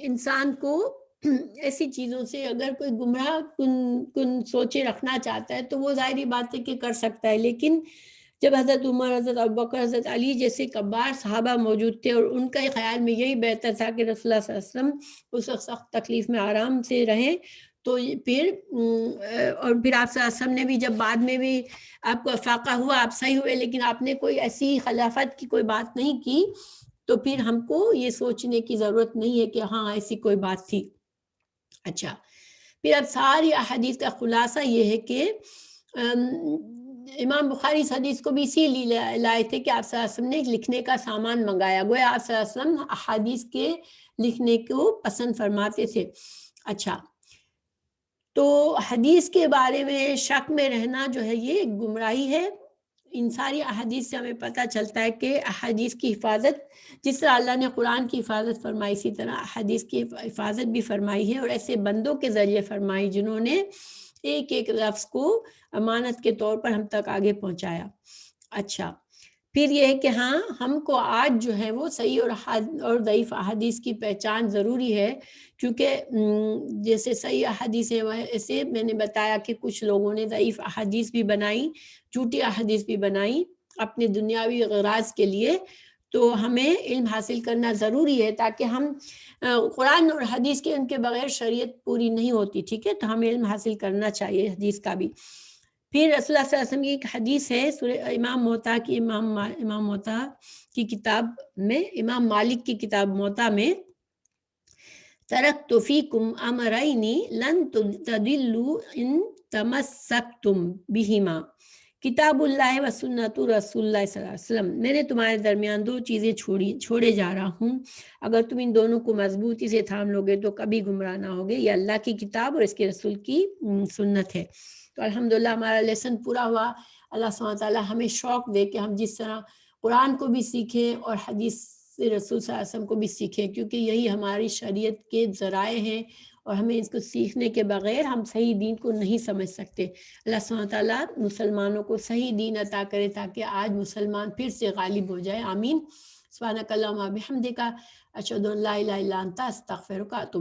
انسان کو ایسی چیزوں سے اگر کوئی گمراہ کن سوچے رکھنا چاہتا ہے تو وہ ظاہری بات ہے کہ کر سکتا ہے. لیکن جب حضرت عمر، حضرت ابوبکر، حضرت علی جیسے کبار صحابہ موجود تھے اور ان کا خیال میں یہی بہتر تھا کہ رسول اللہ صلی اللہ علیہ وسلم اس وقت سخت تکلیف میں آرام سے رہیں، تو پھر آپ صلی اللہ علیہ وسلم نے بھی جب بعد میں بھی آپ کو افاقہ ہوا آپ صحیح ہوئے لیکن آپ نے کوئی ایسی خلافت کی کوئی بات نہیں کی، تو پھر ہم کو یہ سوچنے کی ضرورت نہیں ہے کہ ہاں ایسی کوئی بات تھی. اچھا، پھر اب ساری احادیث کا خلاصہ یہ ہے کہ امام بخاری اس حدیث کو بھی اسی لیے لائے تھے کہ آپ صلی اللہ علیہ وسلم نے لکھنے کا سامان منگایا. گویا آپ صلی اللہ علیہ وسلم احادیث کے لکھنے کو پسند فرماتے تھے. اچھا، تو حدیث کے بارے میں شک میں رہنا جو ہے یہ گمراہی ہے. ان ساری احادیث سے ہمیں پتہ چلتا ہے کہ احادیث کی حفاظت جس طرح اللہ نے قرآن کی حفاظت فرمائی اسی طرح احادیث کی حفاظت بھی فرمائی ہے اور ایسے بندوں کے ذریعے فرمائی جنہوں نے ایک ایک لفظ کو امانت کے طور پر ہم تک آگے پہنچایا. اچھا، پھر یہ ہے کہ ہاں ہم کو آج جو ہے وہ صحیح اور ضعیف احادیث کی پہچان ضروری ہے، کیونکہ جیسے صحیح احادیث ہے ایسے میں نے بتایا کہ کچھ لوگوں نے ضعیف احادیث بھی بنائی، جھوٹی احادیث بھی بنائی اپنے دنیاوی غراض کے لیے. تو ہمیں علم حاصل کرنا ضروری ہے تاکہ ہم قرآن اور حدیث کے ان کے بغیر شریعت پوری نہیں ہوتی. ٹھیک ہے، تو ہمیں علم حاصل کرنا چاہیے حدیث کا بھی. پھر رسول اللہ صلی اللہ علیہ وسلم کی ایک حدیث ہے امام موطا کی کتاب میں، امام مالک کی کتاب موطا میں، ترکت فیکم امرین لن تضلوا ان تمسکتم بہما کتاب اللہ و سنت رسول اللہ صلی اللہ علیہ وسلم. میں نے تمہارے درمیان دو چیزیں چھوڑے جا رہا ہوں، اگر تم ان دونوں کو مضبوطی سے تھام لوگے تو کبھی گمراہ نہ ہوگے. یہ اللہ کی کتاب اور اس کے رسول کی سنت ہے. تو الحمدللہ ہمارا لیسن پورا ہوا. اللہ سبحانہ تعالیٰ ہمیں شوق دے کہ ہم جس طرح قرآن کو بھی سیکھیں اور حدیث سے رسول صلی اللہ علیہ وسلم کو بھی سیکھیں، کیونکہ یہی ہماری شریعت کے ذرائع ہیں، اور ہمیں اس کو سیکھنے کے بغیر ہم صحیح دین کو نہیں سمجھ سکتے۔ اللہ سبحانہ وتعالیٰ مسلمانوں کو صحیح دین عطا کرے تاکہ آج مسلمان پھر سے غالب ہو جائے، آمین۔ سبحانک اللہم و بحمدک، اشہد ان لا الہ الا انت، استغفرک۔